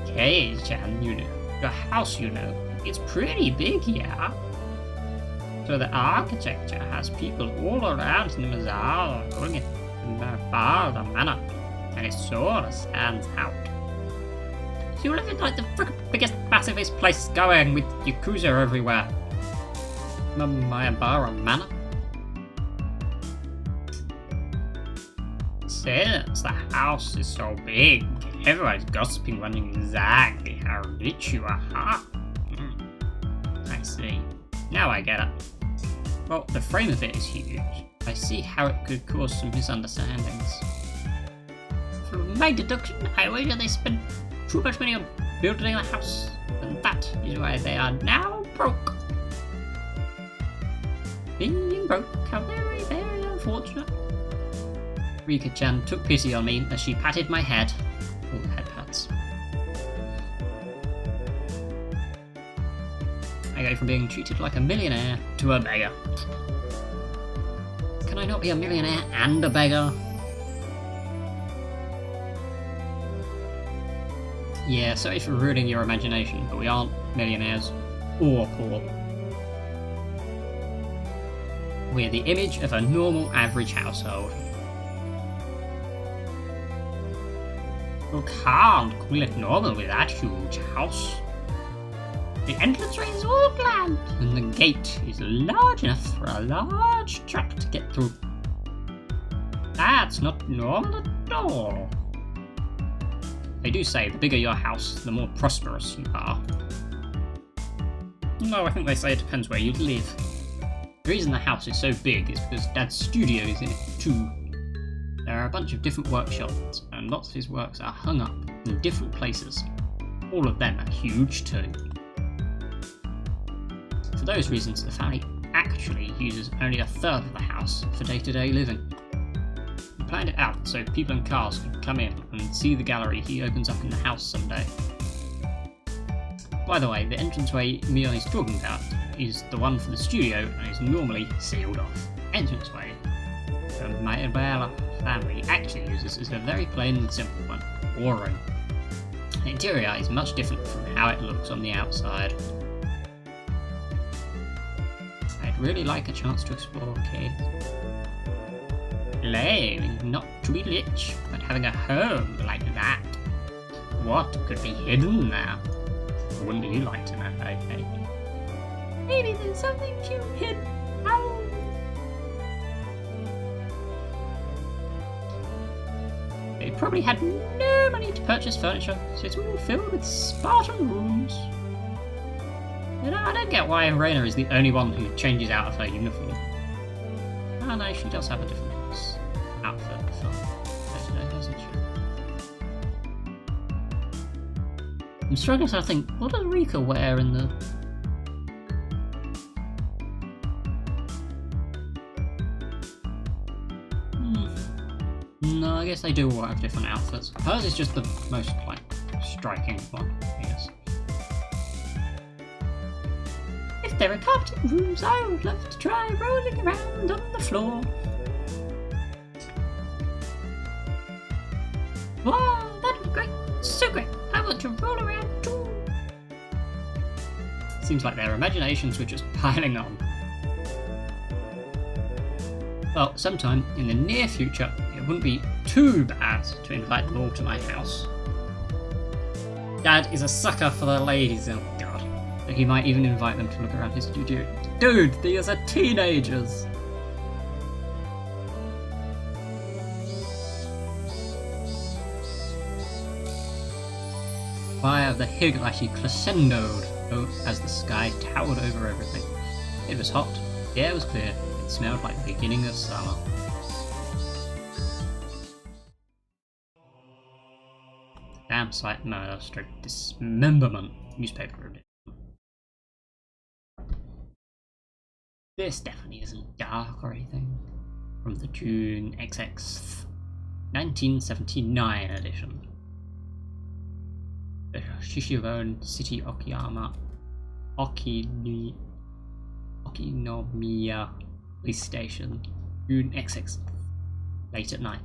Kei-chan, your house, it's pretty big here. So the architecture has people all around in the Mazar going in the manor, and it sort of stands out. So you live in like the biggest, massivest place going with Yakuza everywhere. Mayabara Manor. Since the house is so big, everyone's gossiping, wondering exactly how rich you are, huh? I see. Now I get it. Well, the frame of it is huge. I see how it could cause some misunderstandings. From my deduction, I wager they spent too much money on building a house, and that is why they are now broke. Being broke, how very, very unfortunate. Rika-chan took pity on me as she patted my head. All the head pats. I go from being treated like a millionaire to a beggar. Can I not be a millionaire and a beggar? Yeah, sorry for ruining your imagination, but we aren't millionaires or poor. We're the image of a normal, average household. You can't call it normal with that huge house. The entranceway is all planned, and the gate is large enough for a large truck to get through. That's not normal at all. They do say the bigger your house, the more prosperous you are. No, I think they say it depends where you live. The reason the house is so big is because Dad's studio is in it too. There are a bunch of different workshops, and lots of his works are hung up in different places. All of them are huge too. For those reasons, the family actually uses only a third of the house for day-to-day living. He planned it out so people and cars could come in and see the gallery he opens up in the house someday. By the way, the entranceway Mion is talking about is the one for the studio and is normally sealed off. Entranceway the Mayabara family actually uses is a very plain and simple one, boring. The interior is much different from how it looks on the outside. I'd really like a chance to explore, kids. Lame, not to be rich, but having a home like that. What could be hidden there? Wouldn't you like to know, okay? Maybe there's something cute hidden. Ow. They probably had no money to purchase furniture, so it's all filled with Spartan rooms. You know, I don't get why Reina is the only one who changes out of her uniform. Oh no, she does have a different outfit for today, doesn't she? I'm struggling to think, what does Rika wear in the... No, I guess they do all have different outfits. Hers is just the most, like, striking one, I guess. If there are carpeted rooms, I would love to try rolling around on the floor. Wow, that'd be great! So great! I want to roll around too! Seems like their imaginations were just piling on. Well, sometime in the near future, it wouldn't be too bad to invite them all to my house. Dad is a sucker for the ladies, oh god. He might even invite them to look around his studio. Dude, these are teenagers! Fire of the Higurashi crescendoed as the sky towered over everything. It was hot, the air was clear, it smelled like the beginning of summer. Damn sight murder stroke dismemberment newspaper edition. This definitely isn't dark or anything. From the June XX 1979 edition. The Shishiron City Okinomiya Police Station, June XX, late at night.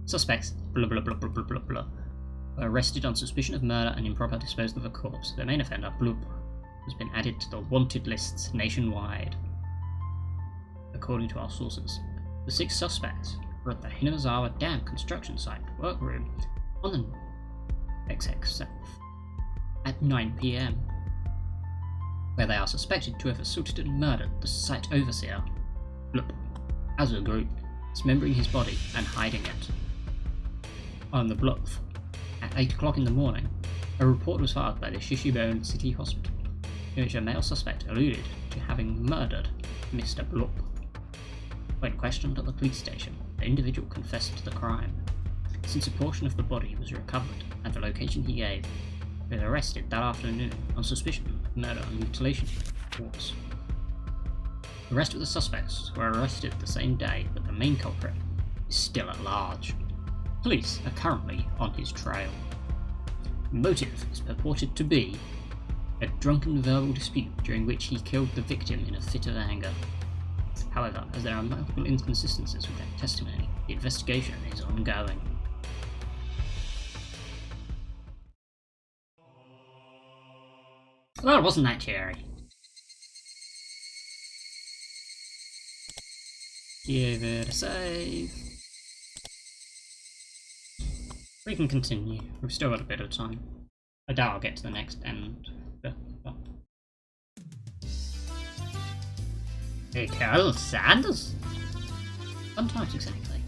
Suspects, blah blah blah blah blah blah blah, were arrested on suspicion of murder and improper disposal of a corpse. The main offender, Bloop, has been added to the wanted lists nationwide. According to our sources, the 6 suspects were at the Hinazawa Dam construction site workroom on the XX at 9 PM, where they are suspected to have assaulted and murdered the site overseer, Bloop, as a group, dismembering his body and hiding it. On the bluff, at 8 o'clock in the morning, a report was filed by the Shishibone City Hospital, in which a male suspect alluded to having murdered Mr. Bloop. When questioned at the police station, the individual confessed to the crime. Since a portion of the body was recovered at the location he gave, he was arrested that afternoon on suspicion of murder and mutilation of the corpse. The rest of the suspects were arrested the same day, but the main culprit is still at large. Police are currently on his trail. The motive is purported to be a drunken verbal dispute during which he killed the victim in a fit of anger. However, as there are multiple inconsistencies with that testimony, the investigation is ongoing. Well, wasn't that cheery? Give it a save. We can continue. We've still got a bit of time. I doubt I'll get to the next end. Hey, Colonel Sanders? Sometimes, exactly.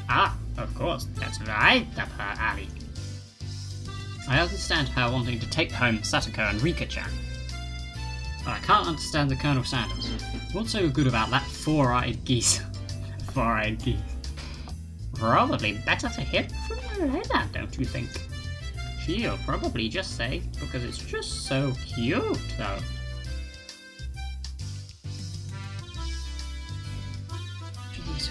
Ah, of course, that's right up her alley. I understand her wanting to take home Satoko and Rika-chan. But I can't understand the Colonel Sanders. What's so good about that four-eyed geese? Four-eyed geese. Probably better to hit from the leather, don't you think? She'll probably just say, because it's just so cute, though. Jeez.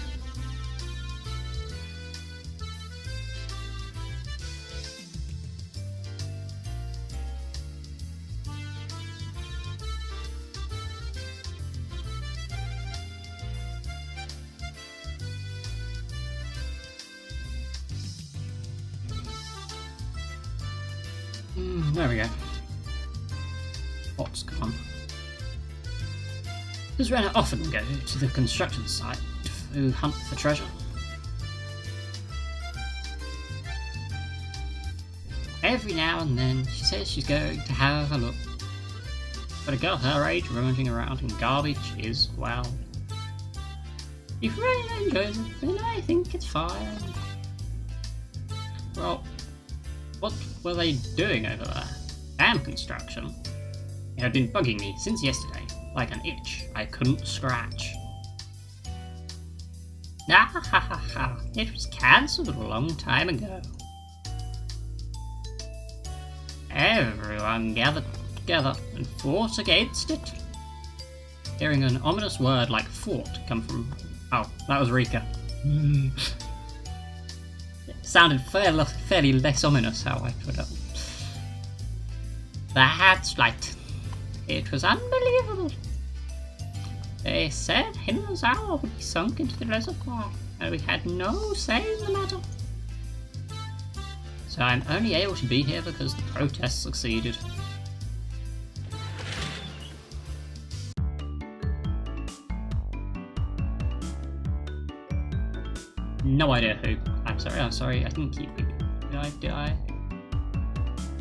There we go. What's gone? Does Renna often go to the construction site to hunt for treasure? Every now and then she says she's going to have a look. But a girl her age rummaging around in garbage is, well... If Renna enjoys it, then I think it's fine. Well... What were they doing over there? Dam construction? It had been bugging me since yesterday, like an itch I couldn't scratch. Ah ha ha ha, it was cancelled a long time ago. Everyone gathered together and fought against it. Hearing an ominous word like fought come from... Oh, that was Rika. Sounded fairly less ominous how I put it. That's right. It was unbelievable. They said Hinazawa would be sunk into the reservoir, and we had no say in the matter. So I'm only able to be here because the protest succeeded. No idea who. I'm sorry, I didn't keep it. Did I?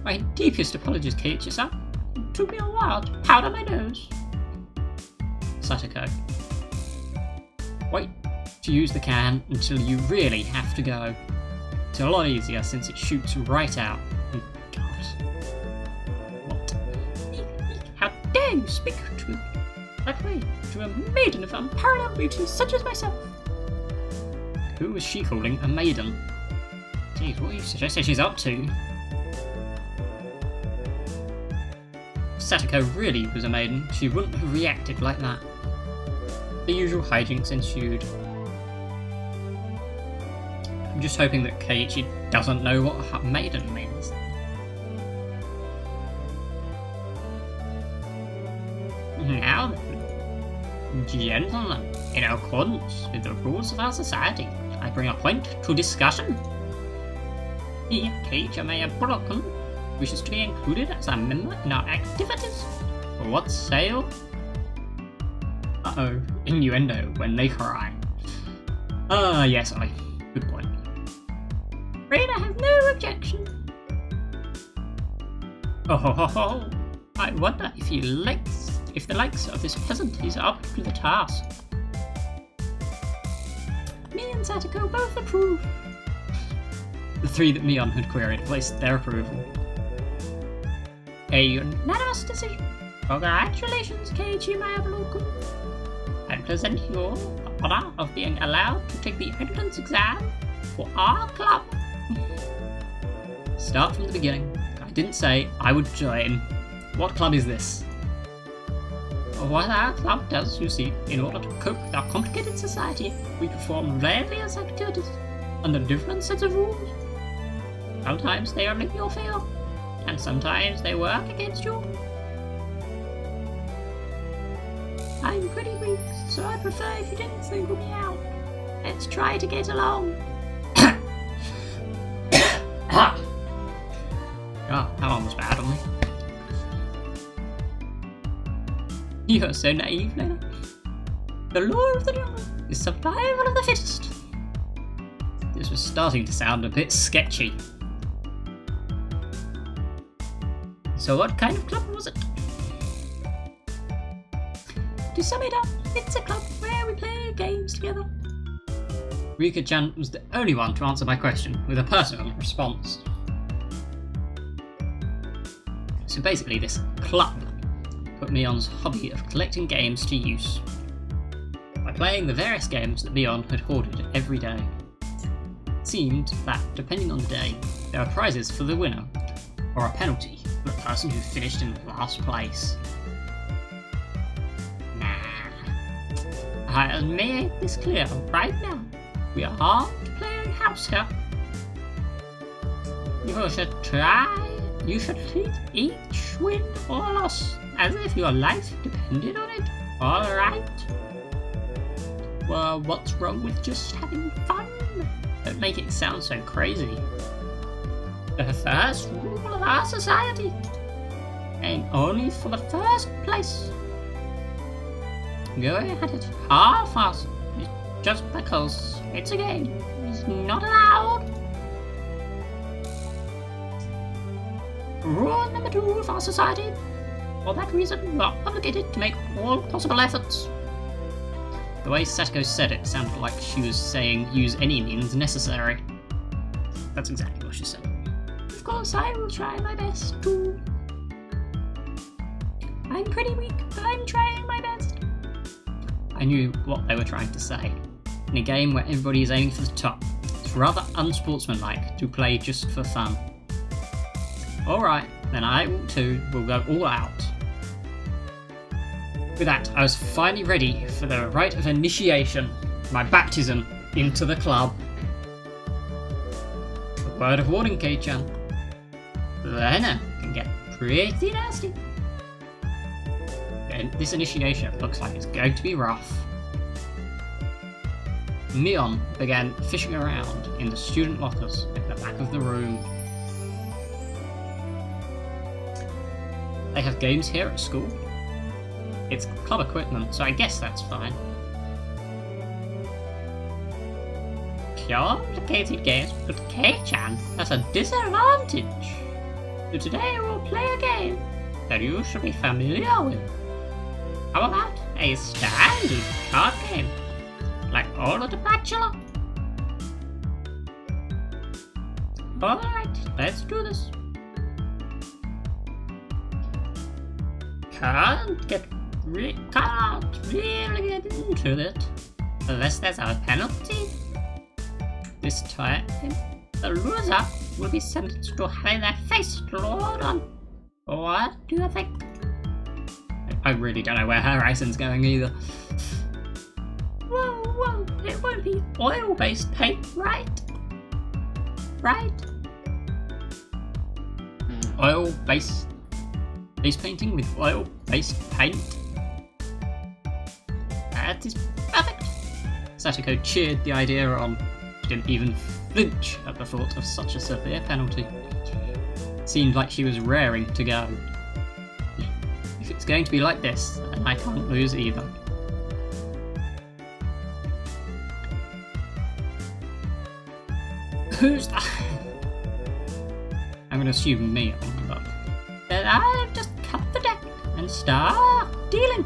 My deepest apologies, Keiichi-san. It took me a while to powder my nose. Satoko. Wait to use the can until you really have to go. It's a lot easier since it shoots right out. And God, dare you speak to me that way to a maiden of unparalleled beauty such as myself? Who was she calling a maiden? Jeez, what are you suggesting she's up to? If Satoko really was a maiden, she wouldn't have reacted like that. The usual hijinks ensued. I'm just hoping that Keiichi doesn't know what maiden means. Now then, gentlemen, in accordance with the rules of our society, I bring a point to discussion. He, Keiichi Broken, wishes to be included as a member in our activities. What say you? Uh-oh, innuendo when they cry. Yes, Ollie. Good point. Rita has no objection. Oh, I wonder if the likes of this peasant is up to the task. Me and Satoko both approve. The three that Mion had queried placed their approval. A unanimous decision. Congratulations, Keiichi Mayabuloku. I present you the honor of being allowed to take the entrance exam for our club. Start from the beginning. I didn't say I would join. What club is this? What our club does, you see, in order to cope with our complicated society, we perform various activities under different sets of rules. Sometimes they are in your favor, and sometimes they work against you. I'm pretty weak, so I prefer if you didn't single me out. Let's try to get along. Oh, that one was bad on me. You're so naive, Lena. The law of the jungle is survival of the fittest. This was starting to sound a bit sketchy. So what kind of club was it? To sum it up, it's a club where we play games together. Rika-chan was the only one to answer my question with a personal response. So basically this club put Mion's hobby of collecting games to use by playing the various games that Mion had hoarded every day. It seemed that, depending on the day, there were prizes for the winner, or a penalty for the person who finished in last place. I'll make this clear right now. We are all playing house here. You should treat each win or loss as if your life depended on it, alright? Well, what's wrong with just having fun? Don't make it sound so crazy. The first rule of our society. Aim only for the first place. Going at it half-assed just because it's a game is not allowed. Rule number 2 of our society. For that reason, you are obligated to make all possible efforts. The way Satoko said it sounded like she was saying use any means necessary. That's exactly what she said. Of course, I will try my best too. I'm pretty weak, but I'm trying my best. I knew what they were trying to say. In a game where everybody is aiming for the top, it's rather unsportsmanlike to play just for fun. Alright, then I too will go all out. With that, I was finally ready for the rite of initiation, my baptism into the club. A word of warning, Kei-chan. Lena can get pretty nasty. And this initiation looks like it's going to be rough. Mion began fishing around in the student lockers at the back of the room. They have games here at school. It's club equipment, so I guess that's fine. Complicated games, but Kei-chan has a disadvantage. So today we'll play a game that you should be familiar with. How about a standard card game, like Order the Bachelor? Alright, let's do this. can't really get into it unless there's a penalty. This time, the loser will be sentenced to having their face clawed on. What do you think? I really don't know where Horizon's going either. Whoa, it won't be oil-based paint, right? Right? Oil-based face painting with oil-based paint? That is perfect! Satoko cheered the idea on. She didn't even flinch at the thought of such a severe penalty. Seemed like she was raring to go. If it's going to be like this, then I can't lose either. Who's that? I'm gonna assume me on that. Then I'll just cut the deck and start dealing.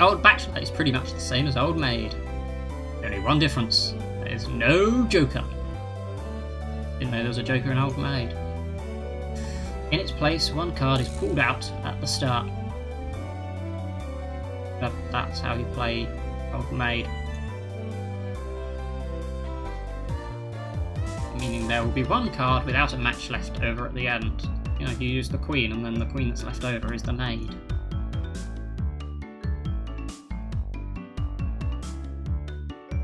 Old Bachelor is pretty much the same as Old Maid. Only one difference. There is no Joker. Didn't know there was a Joker in Old Maid. In its place, one card is pulled out at the start. But that's how you play Old Maid. Meaning there will be one card without a match left over at the end. You know, you use the Queen and then the Queen that's left over is the Maid.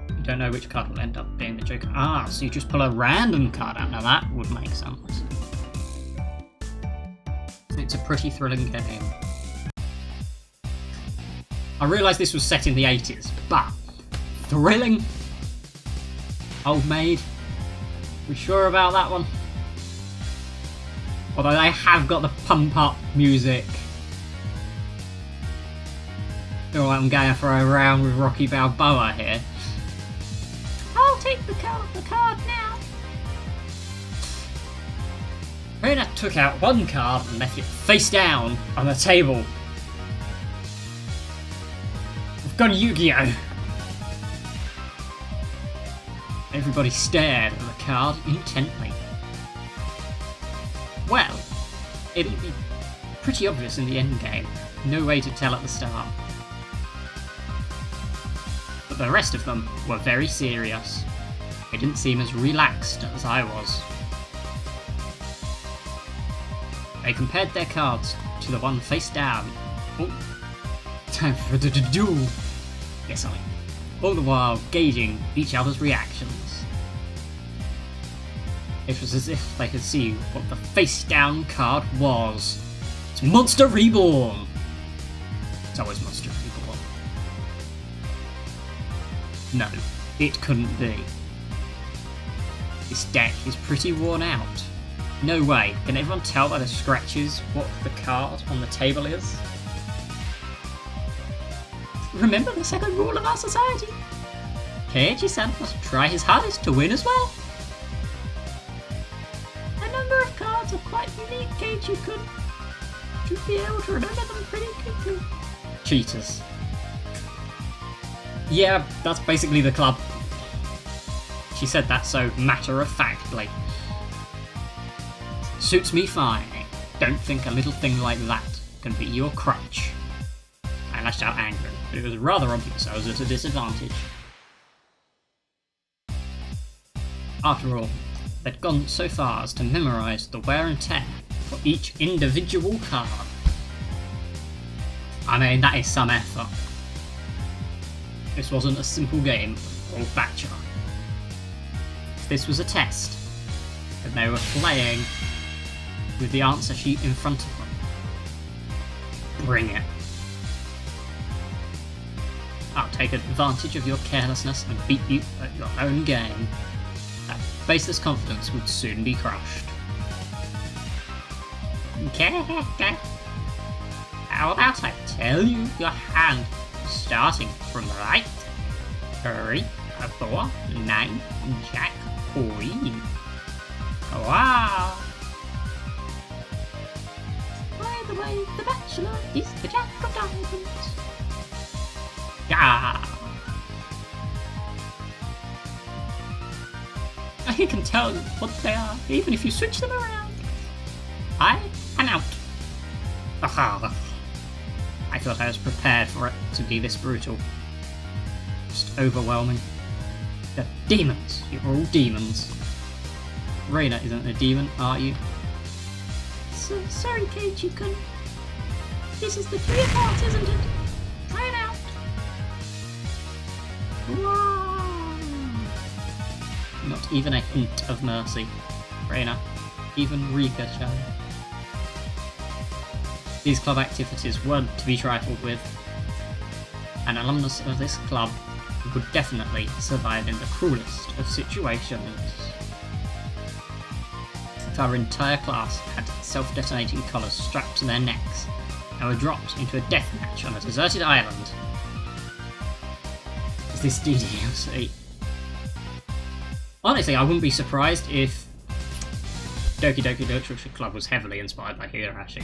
You don't know which card will end up being the Joker. Ah, so you just pull a random card out. Now that would make sense. It's a pretty thrilling game. I realised this was set in the 80s, but thrilling? Old Maid? We sure about that one? Although they have got the pump up music. Feel like I'm going for a round with Rocky Balboa here. I'll take the card now. Rena took out one card and left it face down on the table. We've got Yu-Gi-Oh! Everybody stared at the card intently. Well, it'll be pretty obvious in the endgame. No way to tell at the start. But the rest of them were very serious. They didn't seem as relaxed as I was. They compared their cards to the one face down. Oh, time for the duel. Yes, I. All the while gauging each other's reactions. It was as if they could see what the face-down card was. It's Monster Reborn! It's always Monster Reborn. No, it couldn't be. This deck is pretty worn out. No way, can everyone tell by the scratches what the card on the table is? Remember the second rule of our society? Keiji-san must try his hardest to win as well. A number of cards are quite unique, Keiji should be able to remember them pretty quickly. Cheaters. Yeah, that's basically the club. She said that so matter-of-factly. Suits me fine. Don't think a little thing like that can be your crutch. I lashed out angrily, but it was rather obvious I was at a disadvantage. After all, they'd gone so far as to memorise the wear and tear for each individual card. I mean, that is some effort. This wasn't a simple game of Old Bachelor. If this was a test, then they were playing with the answer sheet in front of them. Bring it. I'll take advantage of your carelessness and beat you at your own game. That baseless confidence would soon be crushed. How about I tell you your hand, starting from the right? 3, 4, 9, Jack, Queen. Wow! By the way, the Bachelor is the Jack of Diamonds. Yeah! I can tell what they are, even if you switch them around. I I'm out. Aha. I thought I was prepared for it to be this brutal. Just overwhelming. The demons! You're all demons. Reina isn't a demon, are you? So sorry, Keiichi-kun. This is the 3 of hearts, isn't it? Try it out. Wow. Not even a hint of mercy. Reina. Even Rika-chan. These club activities weren't to be trifled with. An alumnus of this club would definitely survive in the cruelest of situations. If our entire class had self-detonating collars strapped to their necks and were dropped into a death match on a deserted island. Is this DDLC? Honestly, I wouldn't be surprised if Doki Doki Literature Club was heavily inspired by Higurashi.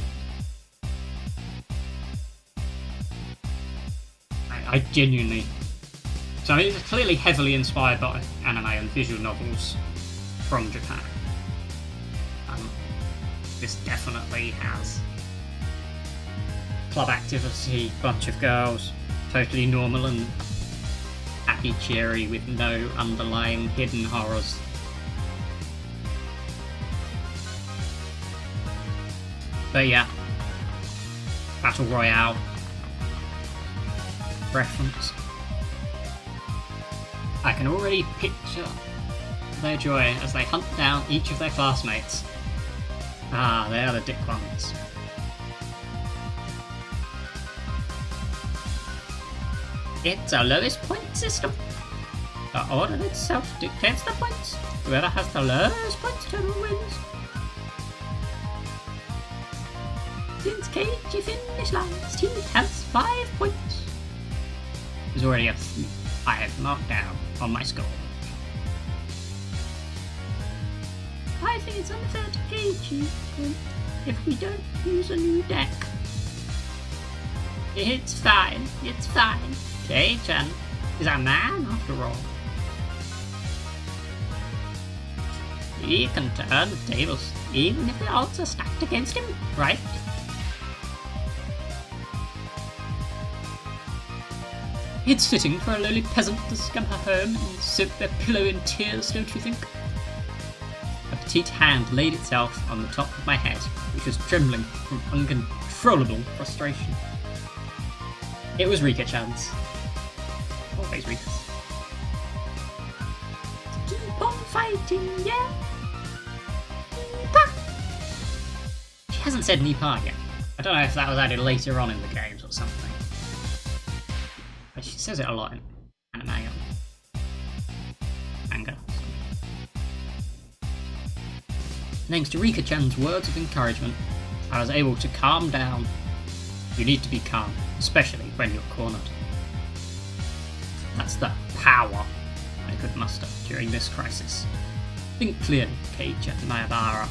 I genuinely... So I mean, it's clearly heavily inspired by anime and visual novels from Japan. This definitely has club activity, bunch of girls, totally normal and happy, cheery, with no underlying hidden horrors. But yeah, Battle Royale reference. I can already picture their joy as they hunt down each of their classmates. Ah, they are the dick ones. It's a lowest point system. The order itself dictates the points. Whoever has the lowest points total wins. Since Keiichi finished last, he has 5 points. There's already a 5 marked down on my score. I think it's unfair to Keiichi if we don't use a new deck. It's fine, it's fine. Kei-chan is a man after all. He can turn the tables even if the odds are stacked against him, right? It's fitting for a lowly peasant to scamper home and soak their pillow in tears, don't you think? A petite hand laid itself on the top of my head, which was trembling from uncontrollable frustration. It was Rika-chan's. Always Rika's. Keep on fighting, yeah? Nipa! She hasn't said Nipa yet. I don't know if that was added later on in the games or something. But she says it a lot in anime and manga. Thanks to Rika-chan's words of encouragement, I was able to calm down. You need to be calm, especially when you're cornered. That's the power I could muster during this crisis. Think clearly, Keiichi Mayabara.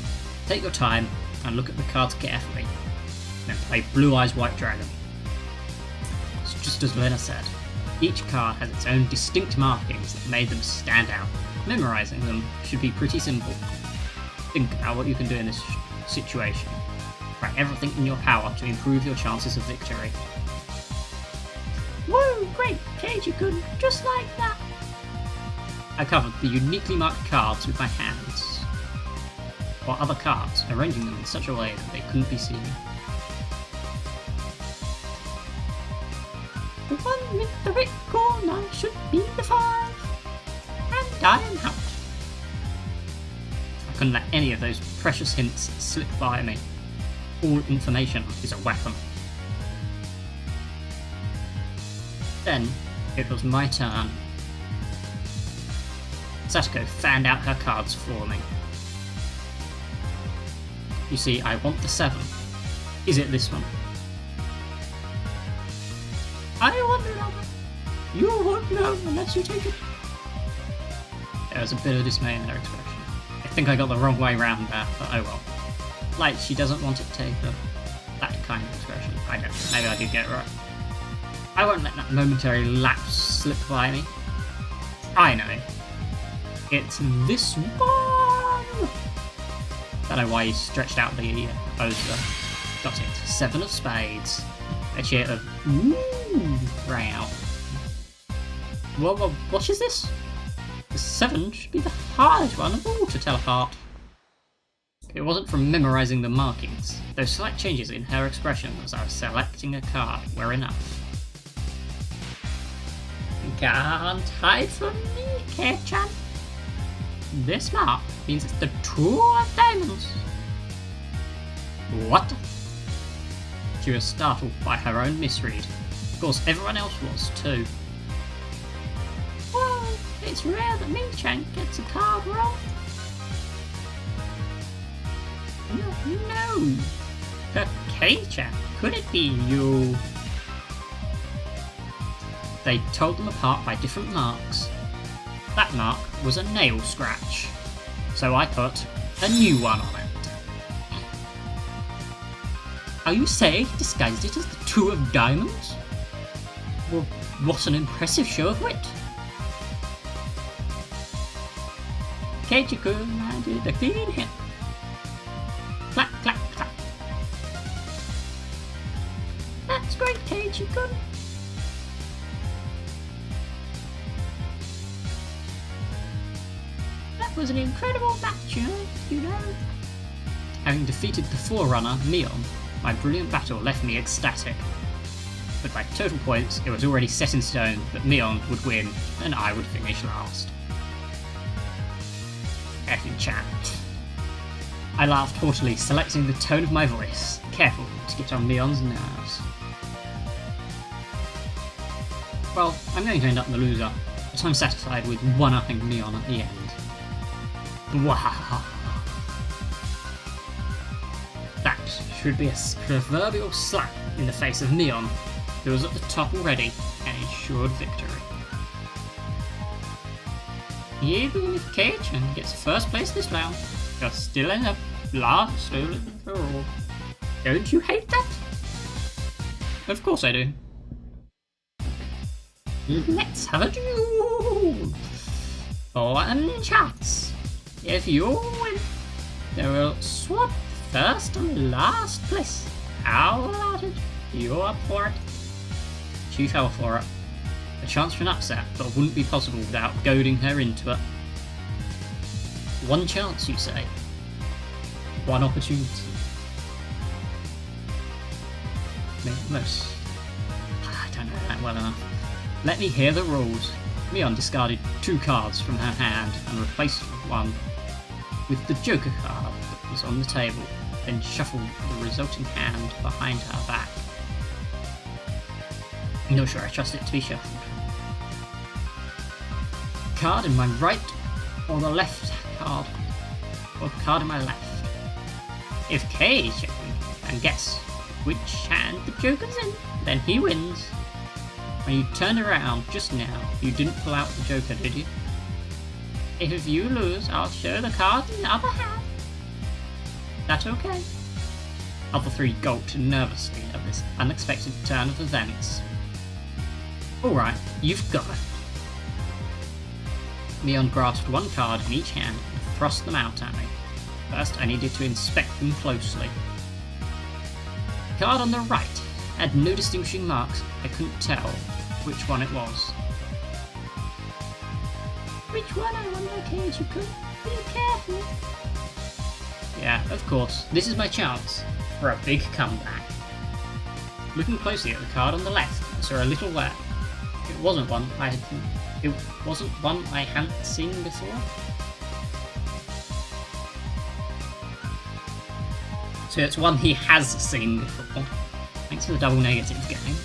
Take your time and look at the cards carefully. Then play Blue Eyes White Dragon. It's just as Lena said, each card has its own distinct markings that made them stand out. Memorizing them should be pretty simple. Think about what you can do in this situation. Try everything in your power to improve your chances of victory. Whoa, great, Keiichi-kun, just like that. I covered the uniquely marked cards with my hands, or other cards, arranging them in such a way that they couldn't be seen. The one with the red corner should be the 5, and I am out. I couldn't let any of those precious hints slip by me. All information is a weapon. Then, it was my turn. Satoko fanned out her cards for me. You see, I want the 7. Is it this one? I want another. You won't know unless you take it. There was a bit of dismay in her expression. I think I got the wrong way round there, but oh well. Like, she doesn't want it to take that kind of expression. I don't know. Maybe I did get it right. I won't let that momentary lapse slip by me. I know. It's this one! Don't know why he stretched out the poster. Got it. 7 of spades. A cheer of ooh rang out. What is this? The 7 should be the hardest one of all to tell apart. It wasn't from memorising the markings. Those slight changes in her expression as I was selecting a card were enough. Can't hide from me, Kate-chan. This mark means it's the 2 of diamonds. What? She was startled by her own misread. Of course, everyone else was too. Well, it's rare that me-chan gets a card wrong. No. But Kate-chan, could it be you? They told them apart by different marks. That mark was a nail scratch, so I put a new one on it. Are you saying he disguised it as the 2 of diamonds? Well, what an impressive show of wit. Keiichi-kun, I did a clean hit. Clap, clap, clap. That's great, Keiichi-kun. That was an incredible match, you know. Having defeated the Forerunner, Mion, my brilliant battle left me ecstatic. But by total points, it was already set in stone that Mion would win and I would finish last. Effing chat. I laughed haughtily, selecting the tone of my voice, careful to get on Mion's nerves. Well, I'm going to end up the loser, but I'm satisfied with one-upping Mion at the end. Wow. That should be a proverbial slap in the face of Mion, who was at the top already and ensured victory. Even if Keiichi gets first place this round, you'll still end up last overall. Don't you hate that? Of course I do. Let's have a duel! 1 chance. If you win, they will swap first and last place. How about it? You're up for it. She fell for it. A chance for an upset that wouldn't be possible without goading her into it. 1 chance, you say? 1 opportunity. Most. I don't know that well enough. Let me hear the rules. Mion discarded 2 cards from her hand and replaced one with the Joker card that was on the table, then shuffled the resulting hand behind her back. I'm not sure I trust it to be shuffled. Card in my right or the left card, or the card in my left. If Keiichi can guess which hand the Joker's in, then he wins. When you turned around just now, you didn't pull out the Joker, did you? If you lose, I'll show the card in the other hand. That okay? Other 3 gulped nervously at this unexpected turn of events. Alright, you've got it. Mion grasped 1 card in each hand and thrust them out at me. First, I needed to inspect them closely. The card on the right had no distinguishing marks. I couldn't tell which one it was. Which one, I wonder, Keiichi-kun? Be careful. Yeah, of course. This is my chance for a big comeback. Looking closely at the card on the left, I saw a little where. It wasn't one I hadn't seen before. So it's one he has seen before. Thanks for the double negative game.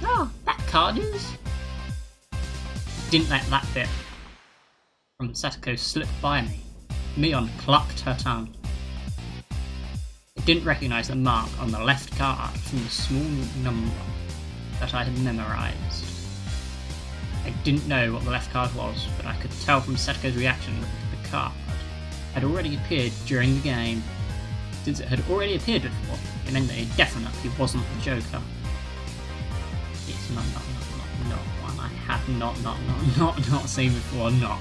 Oh, that card is... Didn't let that bit from Satoko slip by me. Mion clucked her tongue. I didn't recognise the mark on the left card from the small number that I had memorised. I didn't know what the left card was, but I could tell from Satoko's reaction that the card had already appeared during the game. Since it had already appeared before, it meant that it definitely wasn't the Joker. It's not one I had not seen before, not.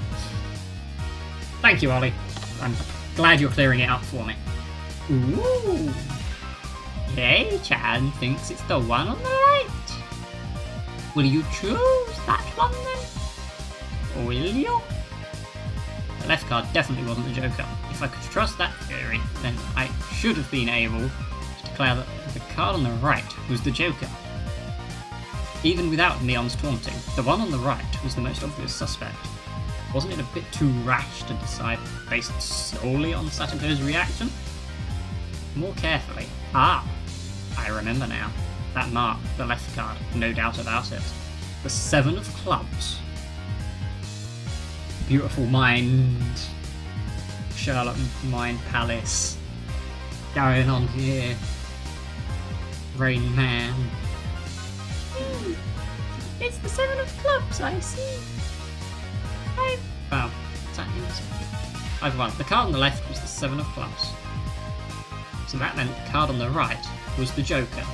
Thank you, Ollie. I'm Glad you're clearing it up for me. Ooh. Kei-chan thinks it's the one on the right. Will you choose that one then? Will you? The left card definitely wasn't the Joker. If I could trust that theory, then I should have been able to declare that the card on the right was the Joker. Even without Neon's taunting, the one on the right was the most obvious suspect. Wasn't it a bit too rash to decide based solely on Satoko's reaction? More carefully. Ah, I remember now. That mark, the left card, no doubt about it. The 7 of clubs. Beautiful mind. Sherlock Mind Palace. Going on here. Rain Man. It's the 7 of clubs, I see. Wow, is that him? I've won. The card on the left was the 7 of clubs. So that meant the card on the right was the Joker.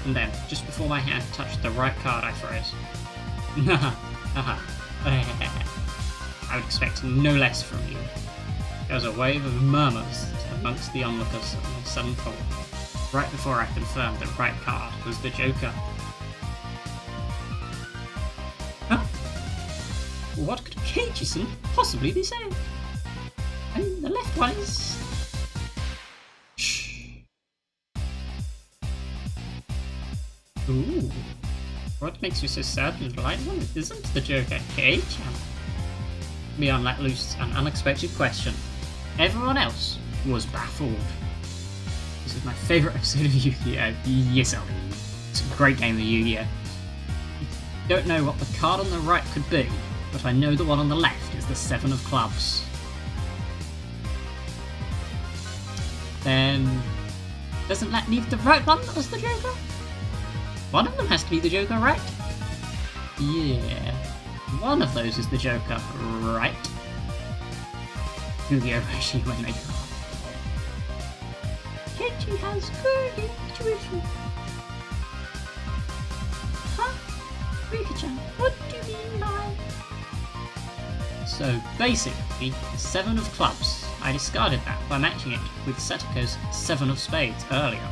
And then, just before my hand touched the right card, I froze. I would expect no less from you. There was a wave of murmurs amongst the onlookers on the sudden call, right before I confirmed the right card was the Joker. Huh? What could Keiichi-san possibly be saying? I mean, the left one is... Ooh. What makes you so certain the light one isn't the Joker, Kei-chan? Mion let loose an unexpected question. Everyone else was baffled. This is my favourite episode of Yu-Gi-Oh! Yes, Ollie. It's a great game of Yu-Gi-Oh! Don't know what the card on the right could be, but I know the one on the left is the 7 of clubs. Then... doesn't that leave the right one as the Joker? One of them has to be the Joker, right? Yeah. One of those is the Joker, right? Higurashi when they come. Keiichi has good intuition. Huh? Rika-chan, what do you mean by... So basically, the 7 of clubs, I discarded that by matching it with Satoko's 7 of spades earlier.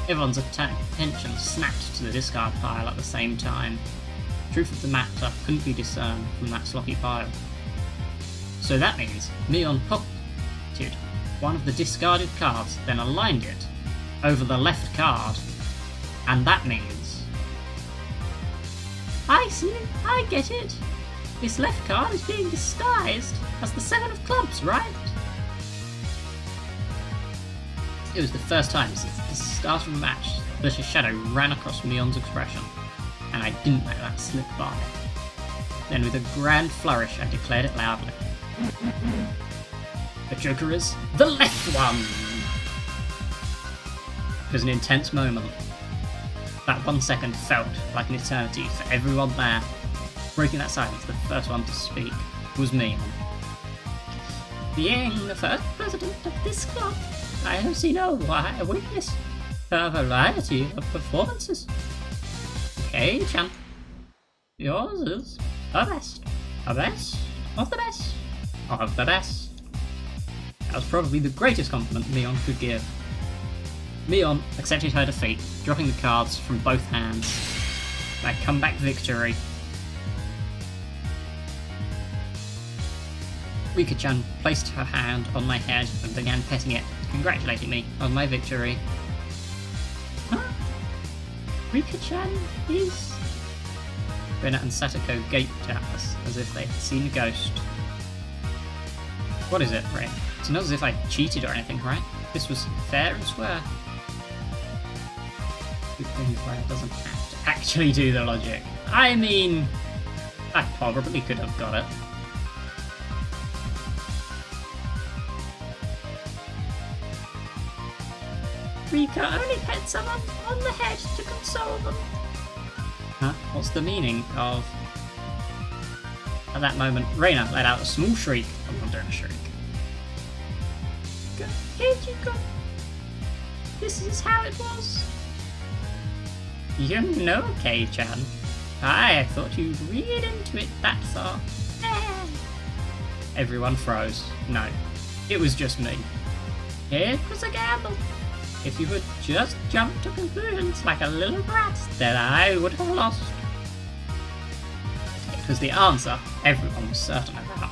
Everyone's attention snapped to the discard pile at the same time. Truth of the matter couldn't be discerned from that sloppy pile. So that means Mion pocketed one of the discarded cards, then aligned it over the left card, and that means... I see, I get it. This left card is being disguised as the 7 of clubs, right? It was the first time since the start of the match that a shadow ran across Mion's expression, and I didn't let that slip by. Then with a grand flourish I declared it loudly. The Joker is the left one! It was an intense moment. That 1 second felt like an eternity for everyone there. Breaking that silence, the first one to speak was Mion. Being the first president of this club, I have seen a wide witness a variety of performances. Kei-chan, yours is the best of the best of the best. That was probably the greatest compliment Mion could give. Mion accepted her defeat, dropping the cards from both hands. Their comeback victory. Rika-chan placed her hand on my head and began petting it, congratulating me on my victory. Huh? Rika-chan is... Rina and Satoko gaped at us as if they had seen a ghost. What is it, Ray? It's not as if I cheated or anything, right? This was fair and square. Good thing Ray doesn't have to actually do the logic. I mean, I probably could have got it. Rika only pet someone on the head to console them. Huh? What's the meaning of... At that moment, Reina let out a small shriek. I'm not doing a shriek. Keiichi-kun, this is how it was. You know, Kei-chan. I thought you'd read into it that far. Everyone froze. No, it was just me. It was a gamble. If you had just jumped to conclusions like a little brat, then I would have lost. It was the answer everyone was certain about.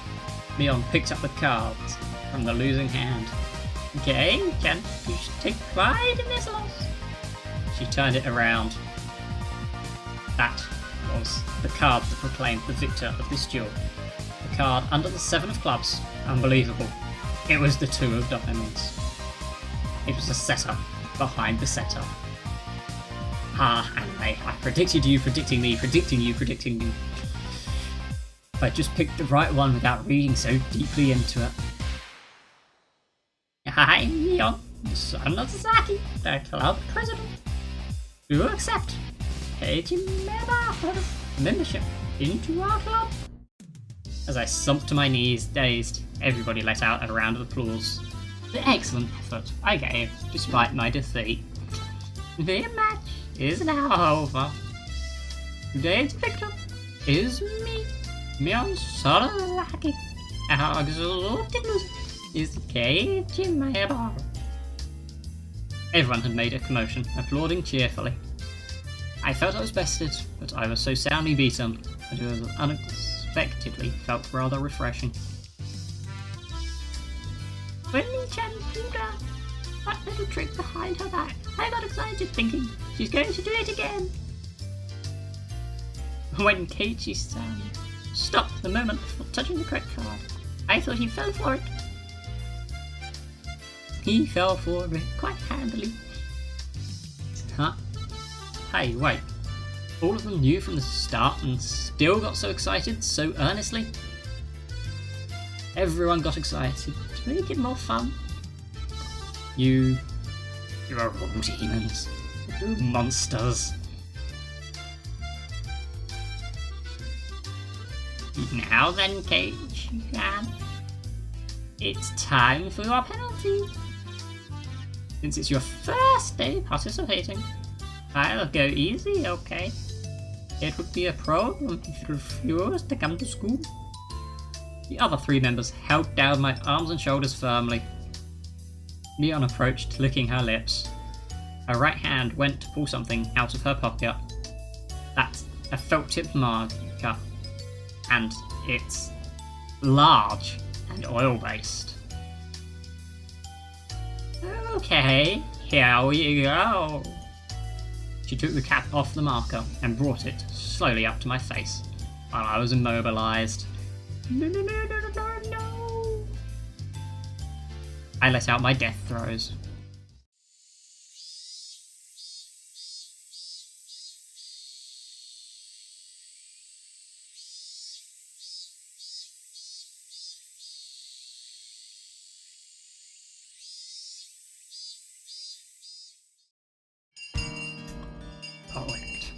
Leon picked up the cards from the losing hand. Okay, Jen, you should take pride in this loss. She turned it around. That was the card that proclaimed the victor of this duel. The card under the 7 of clubs. Unbelievable. It was the 2 of diamonds. It was the setter behind the setter. Ah, anime, I predicted you predicting me, predicting you predicting me. If I just picked the right one without reading so deeply into it. I, Leon, the son of Sasaki, the club president, do accept membership into our club. As I sunk to my knees, dazed, everybody let out a round of applause. The excellent effort I gave despite my defeat. The match is now over. Today's victor is me, Mion Soraki. Our exalted loser is Keiichi Maebara. Everyone had made a commotion, applauding cheerfully. I felt I was bested, but I was so soundly beaten that it was unexpectedly felt rather refreshing. When Chen pulled out that little trick behind her back, I got excited thinking, she's going to do it again. When Keiichi-san stopped the moment before touching the correct card, I thought he fell for it. He fell for it quite handily. Huh? Hey, wait. All of them knew from the start and still got so excited so earnestly? Everyone got excited to make it more fun. You're all demons. You're monsters. Now then, Keiichi-san. It's time for your penalty. Since it's your first day participating, I'll go easy, okay? It would be a problem if you refused to come to school. The other 3 members held down my arms and shoulders firmly. Leon approached, licking her lips. Her right hand went to pull something out of her pocket. That's a felt-tipped marker, and it's large and oil-based. Okay, here we go. She took the cap off the marker and brought it slowly up to my face while I was immobilized. No, no, no, no, no, no. I let out my death throes. Correct.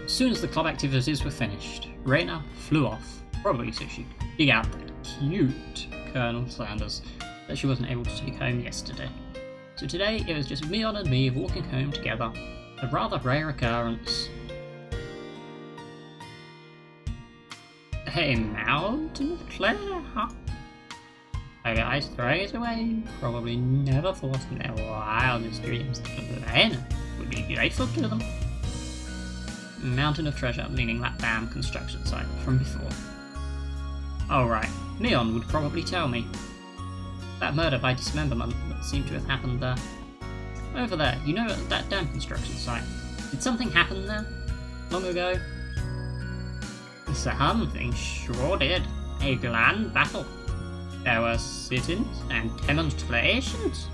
As soon as the club activities were finished, Reina flew off, probably so she could dig out that cute Colonel Sanders that she wasn't able to take home yesterday. So today it was just Mion and me walking home together, a rather rare occurrence. A mountain of pleasure, huh? A guy's throwing it away, probably never thought in their wildest dreams that Reina would be grateful to them. Mountain of treasure, meaning that damn construction site from before. Oh right, Mion would probably tell me. That murder by dismemberment that seemed to have happened there. Over there, you know that damn construction site. Did something happen there? Long ago? Something sure did. A grand battle. There were sit-ins and demonstrations.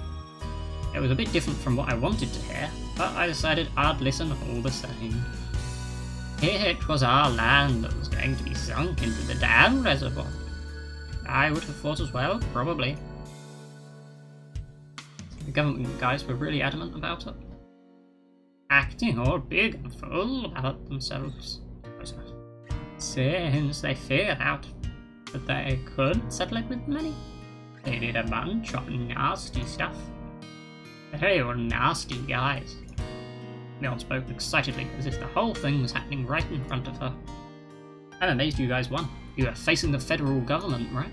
It was a bit different from what I wanted to hear, but I decided I'd listen all the same. It was our land that was going to be sunk into the dam reservoir. I would have thought as well, probably. The government guys were really adamant about it. Acting all big and full about themselves. Since they figured out that they could settle it with money, they did a bunch of nasty stuff. They were nasty guys. Leon spoke excitedly, as if the whole thing was happening right in front of her. I'm amazed you guys won. You were facing the federal government, right?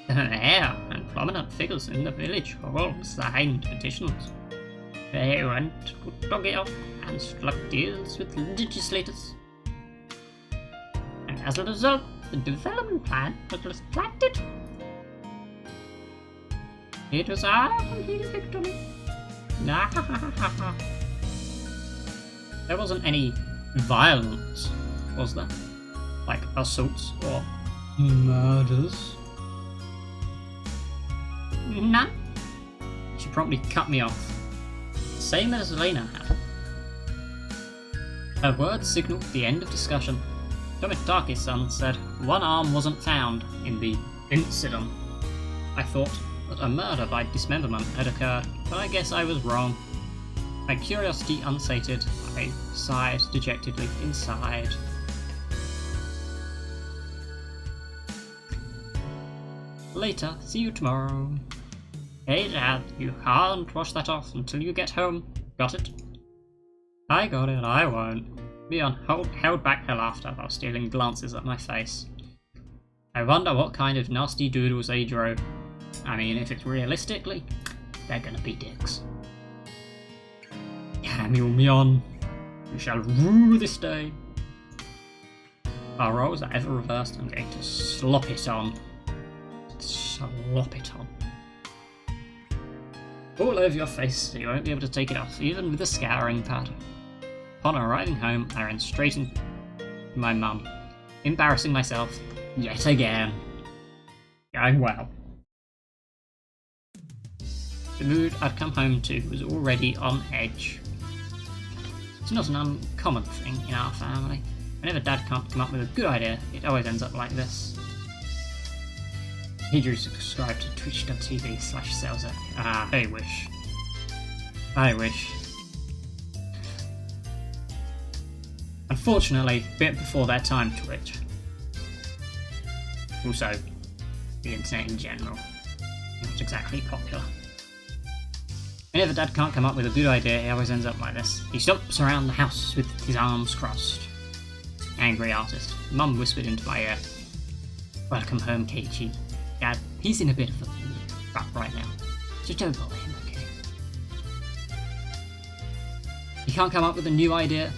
The mayor and prominent figures in the village all signed petitions. They went to Tokyo and struck deals with legislators. And as a result, the development plan was reflected. It was our complete victory. There wasn't any violence, was there? Like assaults or murders? None. She promptly cut me off. Same as Lena had. Her words signalled the end of discussion. Tomitake's son said one arm wasn't found in the incident. I thought that a murder by dismemberment had occurred, but I guess I was wrong. My curiosity unsated, I sighed dejectedly inside. Later, see you tomorrow. Hey Dad, you can't wash that off until you get home. Got it? I got it, I won't. Leon held back her laughter while stealing glances at my face. I wonder what kind of nasty doodles they drove. I mean, if it's realistically, they're gonna be dicks. Damn you, Leon. You shall rue this day. Our roles are ever reversed. I'm going to slop it on. Slop it on. All over your face, so you won't be able to take it off, even with a scouring pad. Upon arriving home, I ran straight into my mum, embarrassing myself yet again. Going well. The mood I'd come home to was already on edge. It's not an uncommon thing in our family. Whenever Dad can't come up with a good idea, it always ends up like this. Higurashi subscribed to twitch.tv/Celza. Ah, I wish. I wish. Unfortunately, a bit before their time, Twitch. Also, the internet in general. Not exactly popular. Whenever Dad can't come up with a good idea, he always ends up like this. He stomps around the house with his arms crossed. Angry artist. Mum whispered into my ear. Welcome home, Keiichi. Dad, he's in a bit of a crap right now. So don't bother him, okay? He can't come up with a new idea.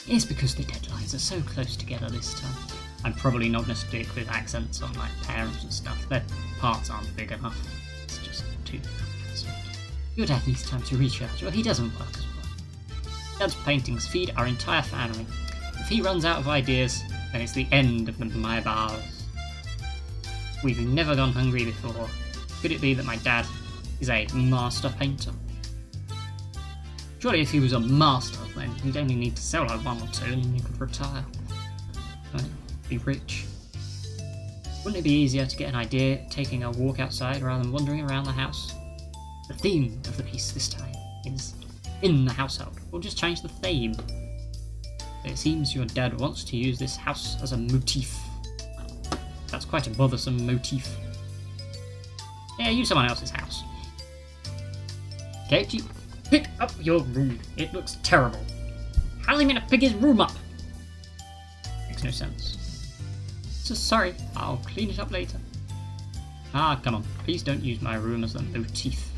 It's because the deadlines are so close together this time. I'm probably not going to stick with accents on like parents and stuff. Their parts aren't big enough. It's just too complicated. Your dad needs time to recharge. Well, he doesn't work as well. Dad's paintings feed our entire family. If he runs out of ideas, then it's the end of my bars. We've never gone hungry before. Could it be that my dad is a master painter? Surely if he was a master, then he'd only need to sell like one or two and then you could retire. Right, be rich. Wouldn't it be easier to get an idea taking a walk outside rather than wandering around the house? The theme of the piece this time is in the household. We'll just change the theme. It seems your dad wants to use this house as a motif. That's quite a bothersome motif. Yeah, use someone else's house. Keiichi, pick up your room. It looks terrible. How's he meant to pick his room up? Makes no sense. So sorry, I'll clean it up later. Ah, come on. Please don't use my room as a motif.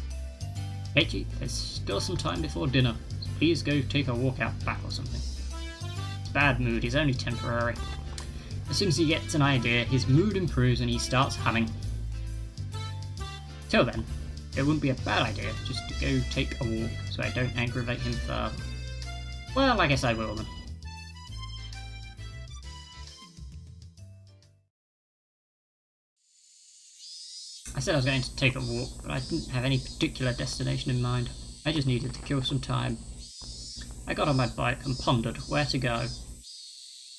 Keiichi, there's still some time before dinner, so please go take a walk out back or something. His bad mood is only temporary. As soon as he gets an idea, his mood improves and he starts humming. Till then, it wouldn't be a bad idea just to go take a walk so I don't aggravate him further. Well, I guess I will then. I said I was going to take a walk, but I didn't have any particular destination in mind. I just needed to kill some time. I got on my bike and pondered where to go.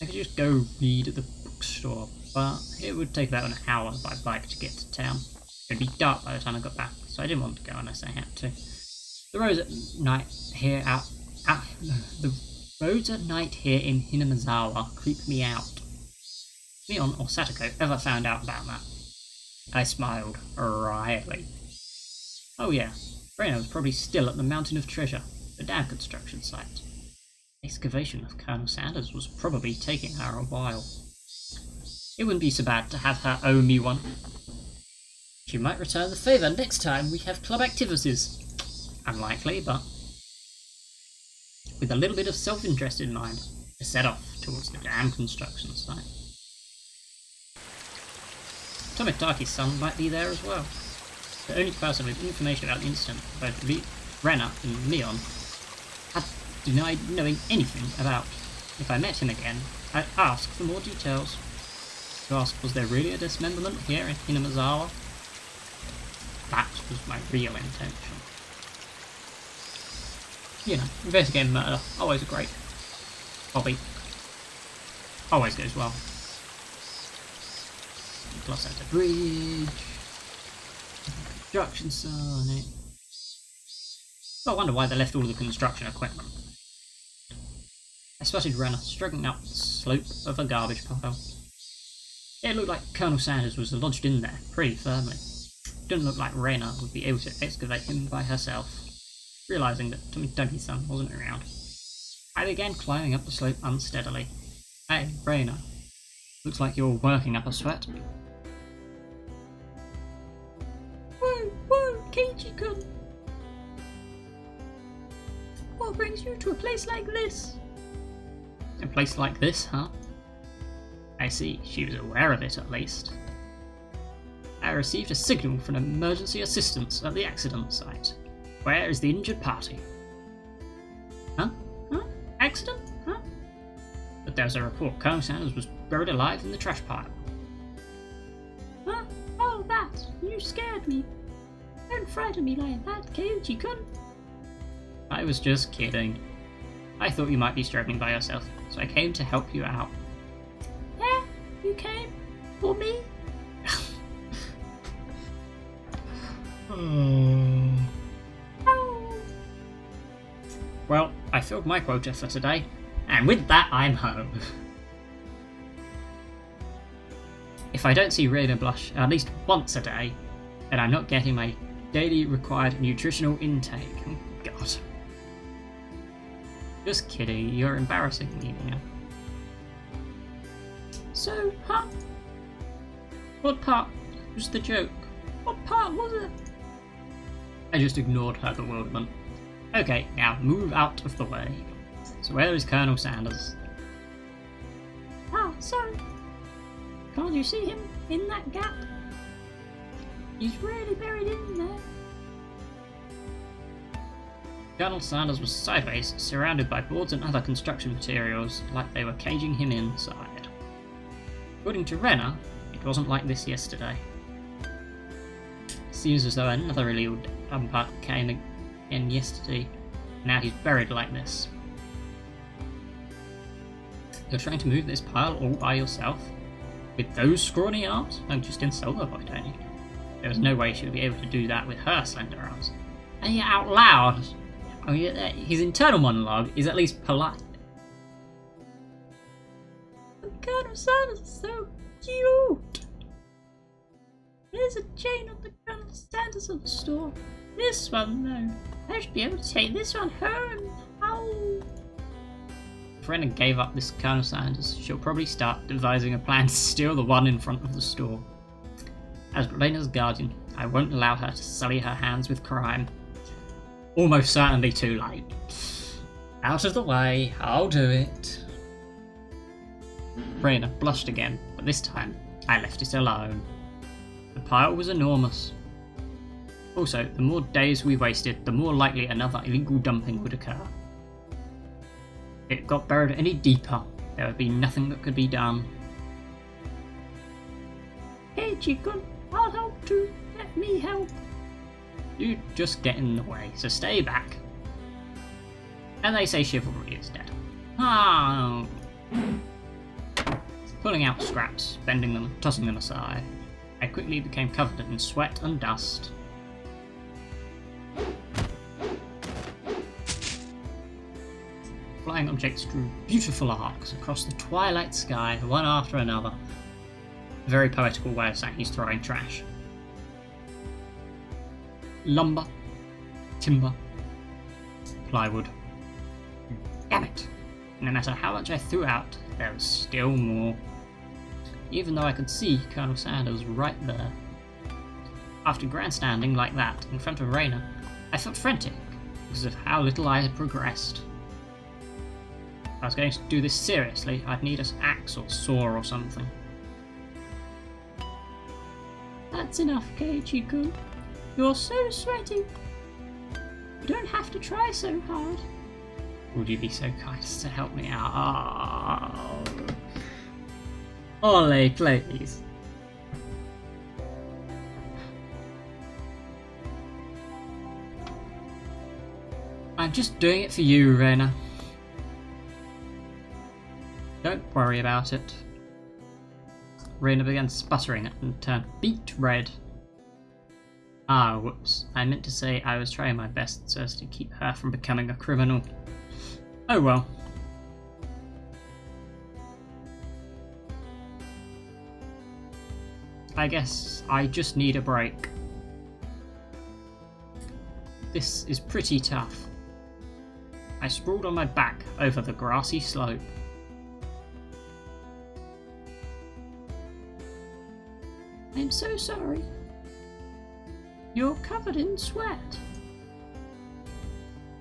I could just go read at the bookstore, but it would take about an hour by bike to get to town. It'd be dark by the time I got back, so I didn't want to go unless I had to. The roads at night here in Hinamizawa creep me out. Leon or Satoko ever found out about that? I smiled wryly. Oh yeah, Rena was probably still at the Mountain of Treasure, the dam construction site. Excavation of Colonel Sanders was probably taking her a while. It wouldn't be so bad to have her owe me one. She might return the favour next time we have club activities. Unlikely, but with a little bit of self-interest in mind, to set off towards the dam construction site. Tomitaki's son might be there as well. The only person with information about the incident, both Rena and Leon, had denied knowing anything about. If I met him again, I'd ask for more details. To ask, was there really a dismemberment here in Hinamazawa? That was my real intention. You know, investigating murder, always a great hobby. Always goes well. Gloss out the bridge. Construction site. I wonder why they left all the construction equipment. I spotted Rena struggling up the slope of a garbage pile. It looked like Colonel Sanders was lodged in there pretty firmly. Didn't look like Rena would be able to excavate him by herself. Realising that Tomitaki's son wasn't around, I began climbing up the slope unsteadily. Hey, Rena. Looks like you're working up a sweat. Whoa, Keiji-kun! What brings you to a place like this? A place like this, huh? I see, she was aware of it at least. I received a signal for an emergency assistance at the accident site. Where is the injured party? Huh? Accident? Huh? But there was a report Colonel Sanders was buried alive in the trash pile. Huh? Oh, that! You scared me. Don't frighten me like that, Keiji-kun. I was just kidding. I thought you might be struggling by yourself, so I came to help you out. Yeah? You came? For me? Oh. Well, I filled my quota for today, and with that I'm home. If I don't see Rena blush at least once a day, then I'm not getting my daily required nutritional intake. Oh, God. Just kidding, you're embarrassing me now. So, huh? What part was the joke? What part was it? I just ignored her bewilderment. Okay, now move out of the way. So where is Colonel Sanders? Ah, so can't you see him in that gap? He's really buried in there. Colonel Sanders was sideways, surrounded by boards and other construction materials, like they were caging him inside. According to Rena, it wasn't like this yesterday. Seems as though another illegal dumper came in yesterday, and now he's buried like this. You're trying to move this pile all by yourself? With those scrawny arms? Oh, just insult her, why don't you? There was no way she would be able to do that with her slender arms. And yet out loud! I mean, his internal monologue is at least polite. The Colonel Sanders is so cute! There's a chain on the Colonel Sanders of the store. This one, though. I should be able to take this one home. Ow! If Rena gave up this Colonel Sanders, she'll probably start devising a plan to steal the one in front of the store. As Rena's guardian, I won't allow her to sully her hands with crime. Almost certainly too late. Out of the way, I'll do it. Rena blushed again, but this time I left it alone. The pile was enormous. Also, the more days we wasted, the more likely another illegal dumping would occur. If it got buried any deeper, there would be nothing that could be done. Hey, Chico, I'll help too. Let me help. You just get in the way, so stay back. And they say chivalry is dead. Ah! Pulling out scraps, bending them, tossing them aside, I quickly became covered in sweat and dust. Flying objects drew beautiful arcs across the twilight sky, one after another. A very poetical way of saying he's throwing trash. lumber, timber, plywood. Damn it! No matter how much I threw out, there was still more. Even though I could see Colonel Sanders right there. After grandstanding like that in front of Raina, I felt frantic because of how little I had progressed. If I was going to do this seriously, I'd need an axe or saw or something. That's enough, Keiichi-kun. You're so sweaty. You don't have to try so hard. Would you be so kind as to help me out? Oh. Ole, please. I'm just doing it for you, Raina. Don't worry about it. Raina began sputtering and turned beet red. Ah, whoops. I meant to say I was trying my best so as to keep her from becoming a criminal. Oh well. I guess I just need a break. This is pretty tough. I sprawled on my back over the grassy slope. I'm so sorry. You're covered in sweat.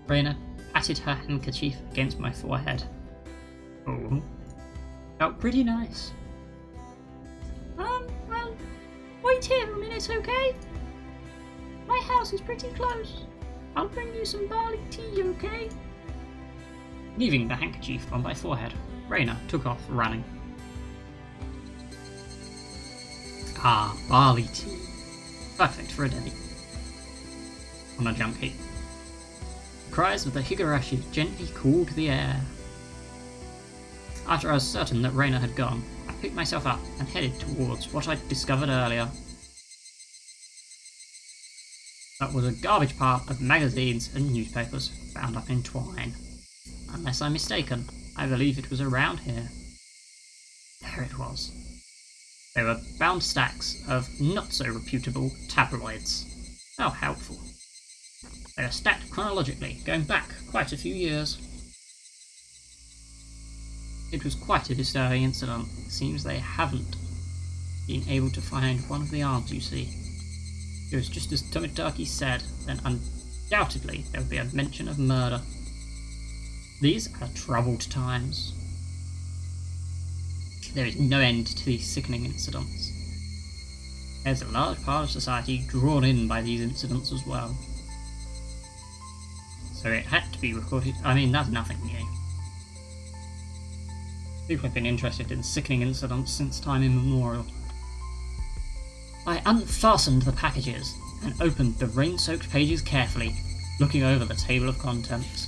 Raina patted her handkerchief against my forehead. Oh, felt pretty nice. Well, wait here a minute, okay? My house is pretty close. I'll bring you some barley tea, okay? Leaving the handkerchief on my forehead, Raina took off running. Ah, barley tea. Perfect for a day. On a junkie. The cries of the Higurashi gently cooled the air. After I was certain that Raina had gone, I picked myself up and headed towards what I'd discovered earlier. That was a garbage pile of magazines and newspapers bound up in twine. Unless I'm mistaken, I believe it was around here. There it was. They were bound stacks of not-so-reputable tabloids. How helpful. They are stacked chronologically, going back quite a few years. It was quite a disturbing incident. It seems they haven't been able to find one of the arms, you see. It was just as Tomitaki said, then undoubtedly there would be a mention of murder. These are troubled times. There is no end to these sickening incidents. There's a large part of society drawn in by these incidents as well. So it had to be recorded. I mean, that's nothing new. People have been interested in sickening incidents since time immemorial. I unfastened the packages and opened the rain-soaked pages carefully, looking over the table of contents.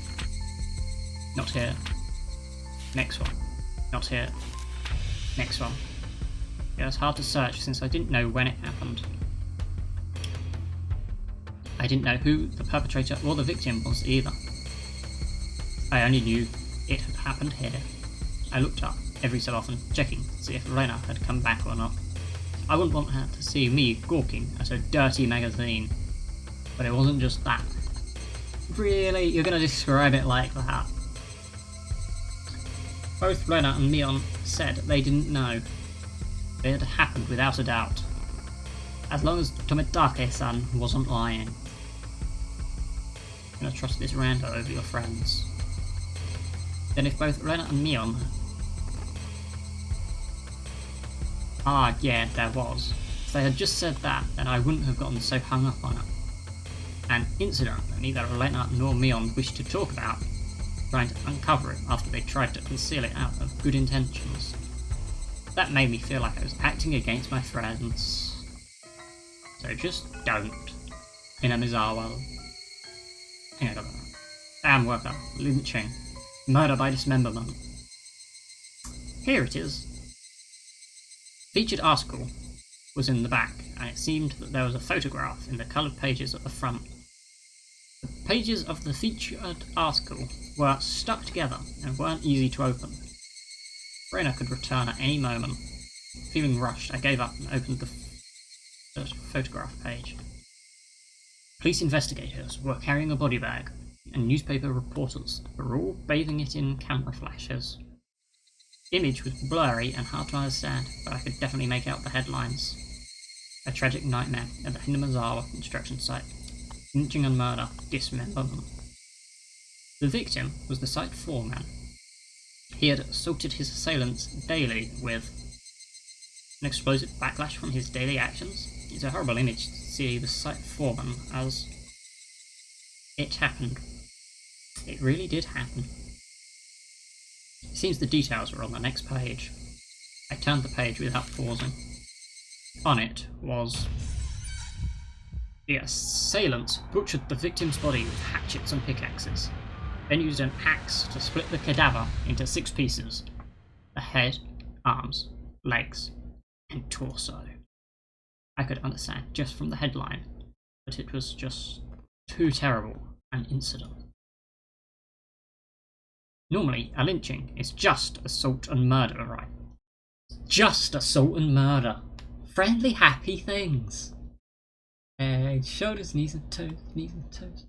Not here. Next one. Not here. Next one. It was hard to search since I didn't know when it happened. I didn't know who the perpetrator or the victim was either. I only knew it had happened here. I looked up every so often, checking to see if Raina had come back or not. I wouldn't want her to see me gawking at a dirty magazine. But it wasn't just that. Really? You're going to describe it like that? Both Raina and Mion said they didn't know. It had happened without a doubt. As long as Tomitake-san wasn't lying. I'm going to trust this rando over your friends. Then if both Raina and Mion... Ah, yeah, there was. If they had just said that, then I wouldn't have gotten so hung up on it. An incident that neither Raina nor Mion wished to talk about, trying to uncover it after they tried to conceal it out of good intentions. That made me feel like I was acting against my friends. So just don't. Inamizawa. Hang on. Damn worker. Lynching. Murder by dismemberment. Here it is. Featured article was in the back, and it seemed that there was a photograph in the coloured pages at the front. The pages of the featured article were stuck together and weren't easy to open. Raina could return at any moment. Feeling rushed, I gave up and opened the photograph page. Police investigators were carrying a body bag, and newspaper reporters were all bathing it in camera flashes. The image was blurry and hard to understand, but I could definitely make out the headlines. A tragic nightmare at the Hinamazawa construction site. Lynching and murder, dismemberment. The victim was the site foreman. He had assaulted his assailants daily with an explosive backlash from his daily actions. It's a horrible image to see the site foreman as it happened. It really did happen. It seems the details were on the next page. I turned the page without pausing. On it was: the assailants butchered the victim's body with hatchets and pickaxes, then used an axe to split the cadaver into 6 pieces: the head, arms, legs, and torso. I could understand just from the headline that it was just too terrible an incident. Normally, a lynching is just assault and murder, right? Just assault and murder. Friendly, happy things. Shoulders, knees and toes, knees and toes.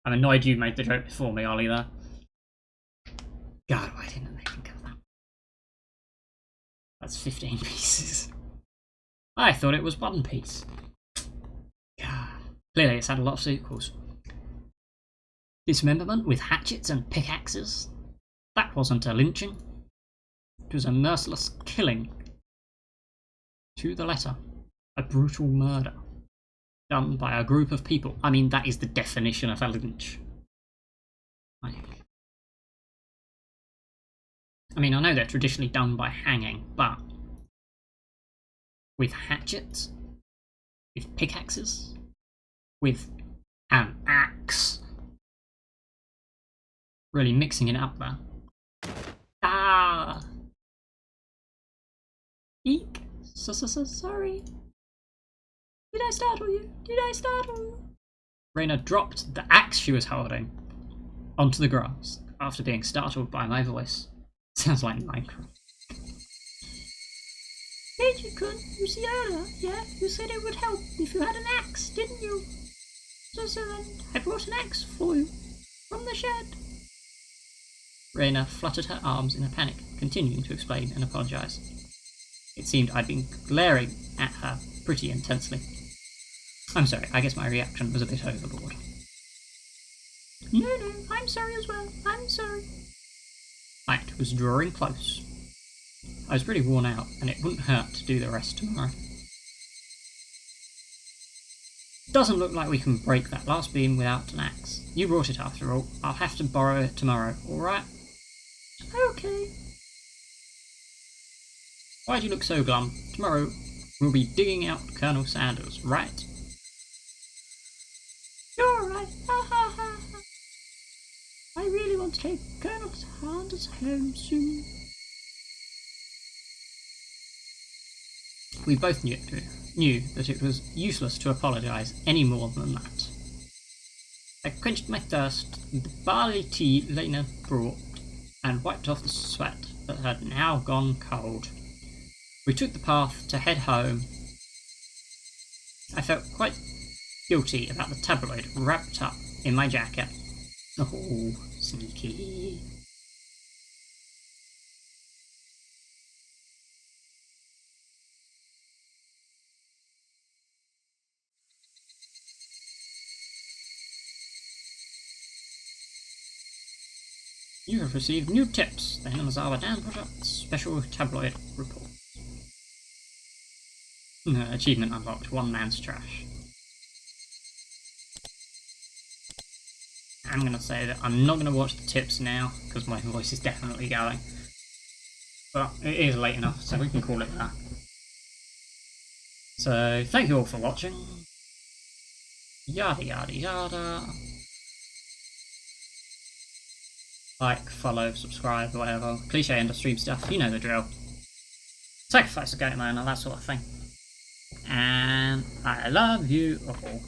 I'm annoyed you made the joke before me, Ollie, there. God, why didn't I think of that? That's 15 pieces. I thought it was 1 piece. God. Clearly it's had a lot of sequels. Dismemberment with hatchets and pickaxes? That wasn't a lynching. It was a merciless killing. To the letter. A brutal murder. Done by a group of people. I mean, that is the definition of a lynch. I mean, I know they're traditionally done by hanging, but with hatchets, with pickaxes, with an axe. Really mixing it up there. Ah! Eek! Sorry. Did I startle you? Did I startle you? Raina dropped the axe she was holding onto the grass after being startled by my voice. Sounds like Minecraft. Eiji-kun, you see earlier, yeah? You said it would help if you had an axe, didn't you? So then, I brought an axe for you. From the shed. Raina fluttered her arms in a panic, continuing to explain and apologise. It seemed I'd been glaring at her pretty intensely. I'm sorry, I guess my reaction was a bit overboard. No, I'm sorry as well. I'm sorry. Night was drawing close. I was pretty worn out, and it wouldn't hurt to do the rest tomorrow. Doesn't look like we can break that last beam without an axe. You brought it after all. I'll have to borrow it tomorrow, alright? Okay. Why do you look so glum? Tomorrow we'll be digging out Colonel Sanders, right? You're right. Ha ha ha. I really want to take Colonel Sanders home soon. We both knew that it was useless to apologise any more than that. I quenched my thirst with the barley tea Lena brought and wiped off the sweat that had now gone cold. We took the path to head home. I felt quite guilty about the tabloid wrapped up in my jacket. Oh, sneaky. You have received new tips. The Hinamazawa Dam Project Special Tabloid Report. Achievement unlocked. 1 man's trash. I'm going to say that I'm not going to watch the tips now, because my voice is definitely going. But it is late enough, so we can call it that. So, thank you all for watching. Yada yada yada. Like, follow, subscribe, whatever. Cliche end of stream stuff, you know the drill. Sacrifice a goat man, that sort of thing. And I love you all.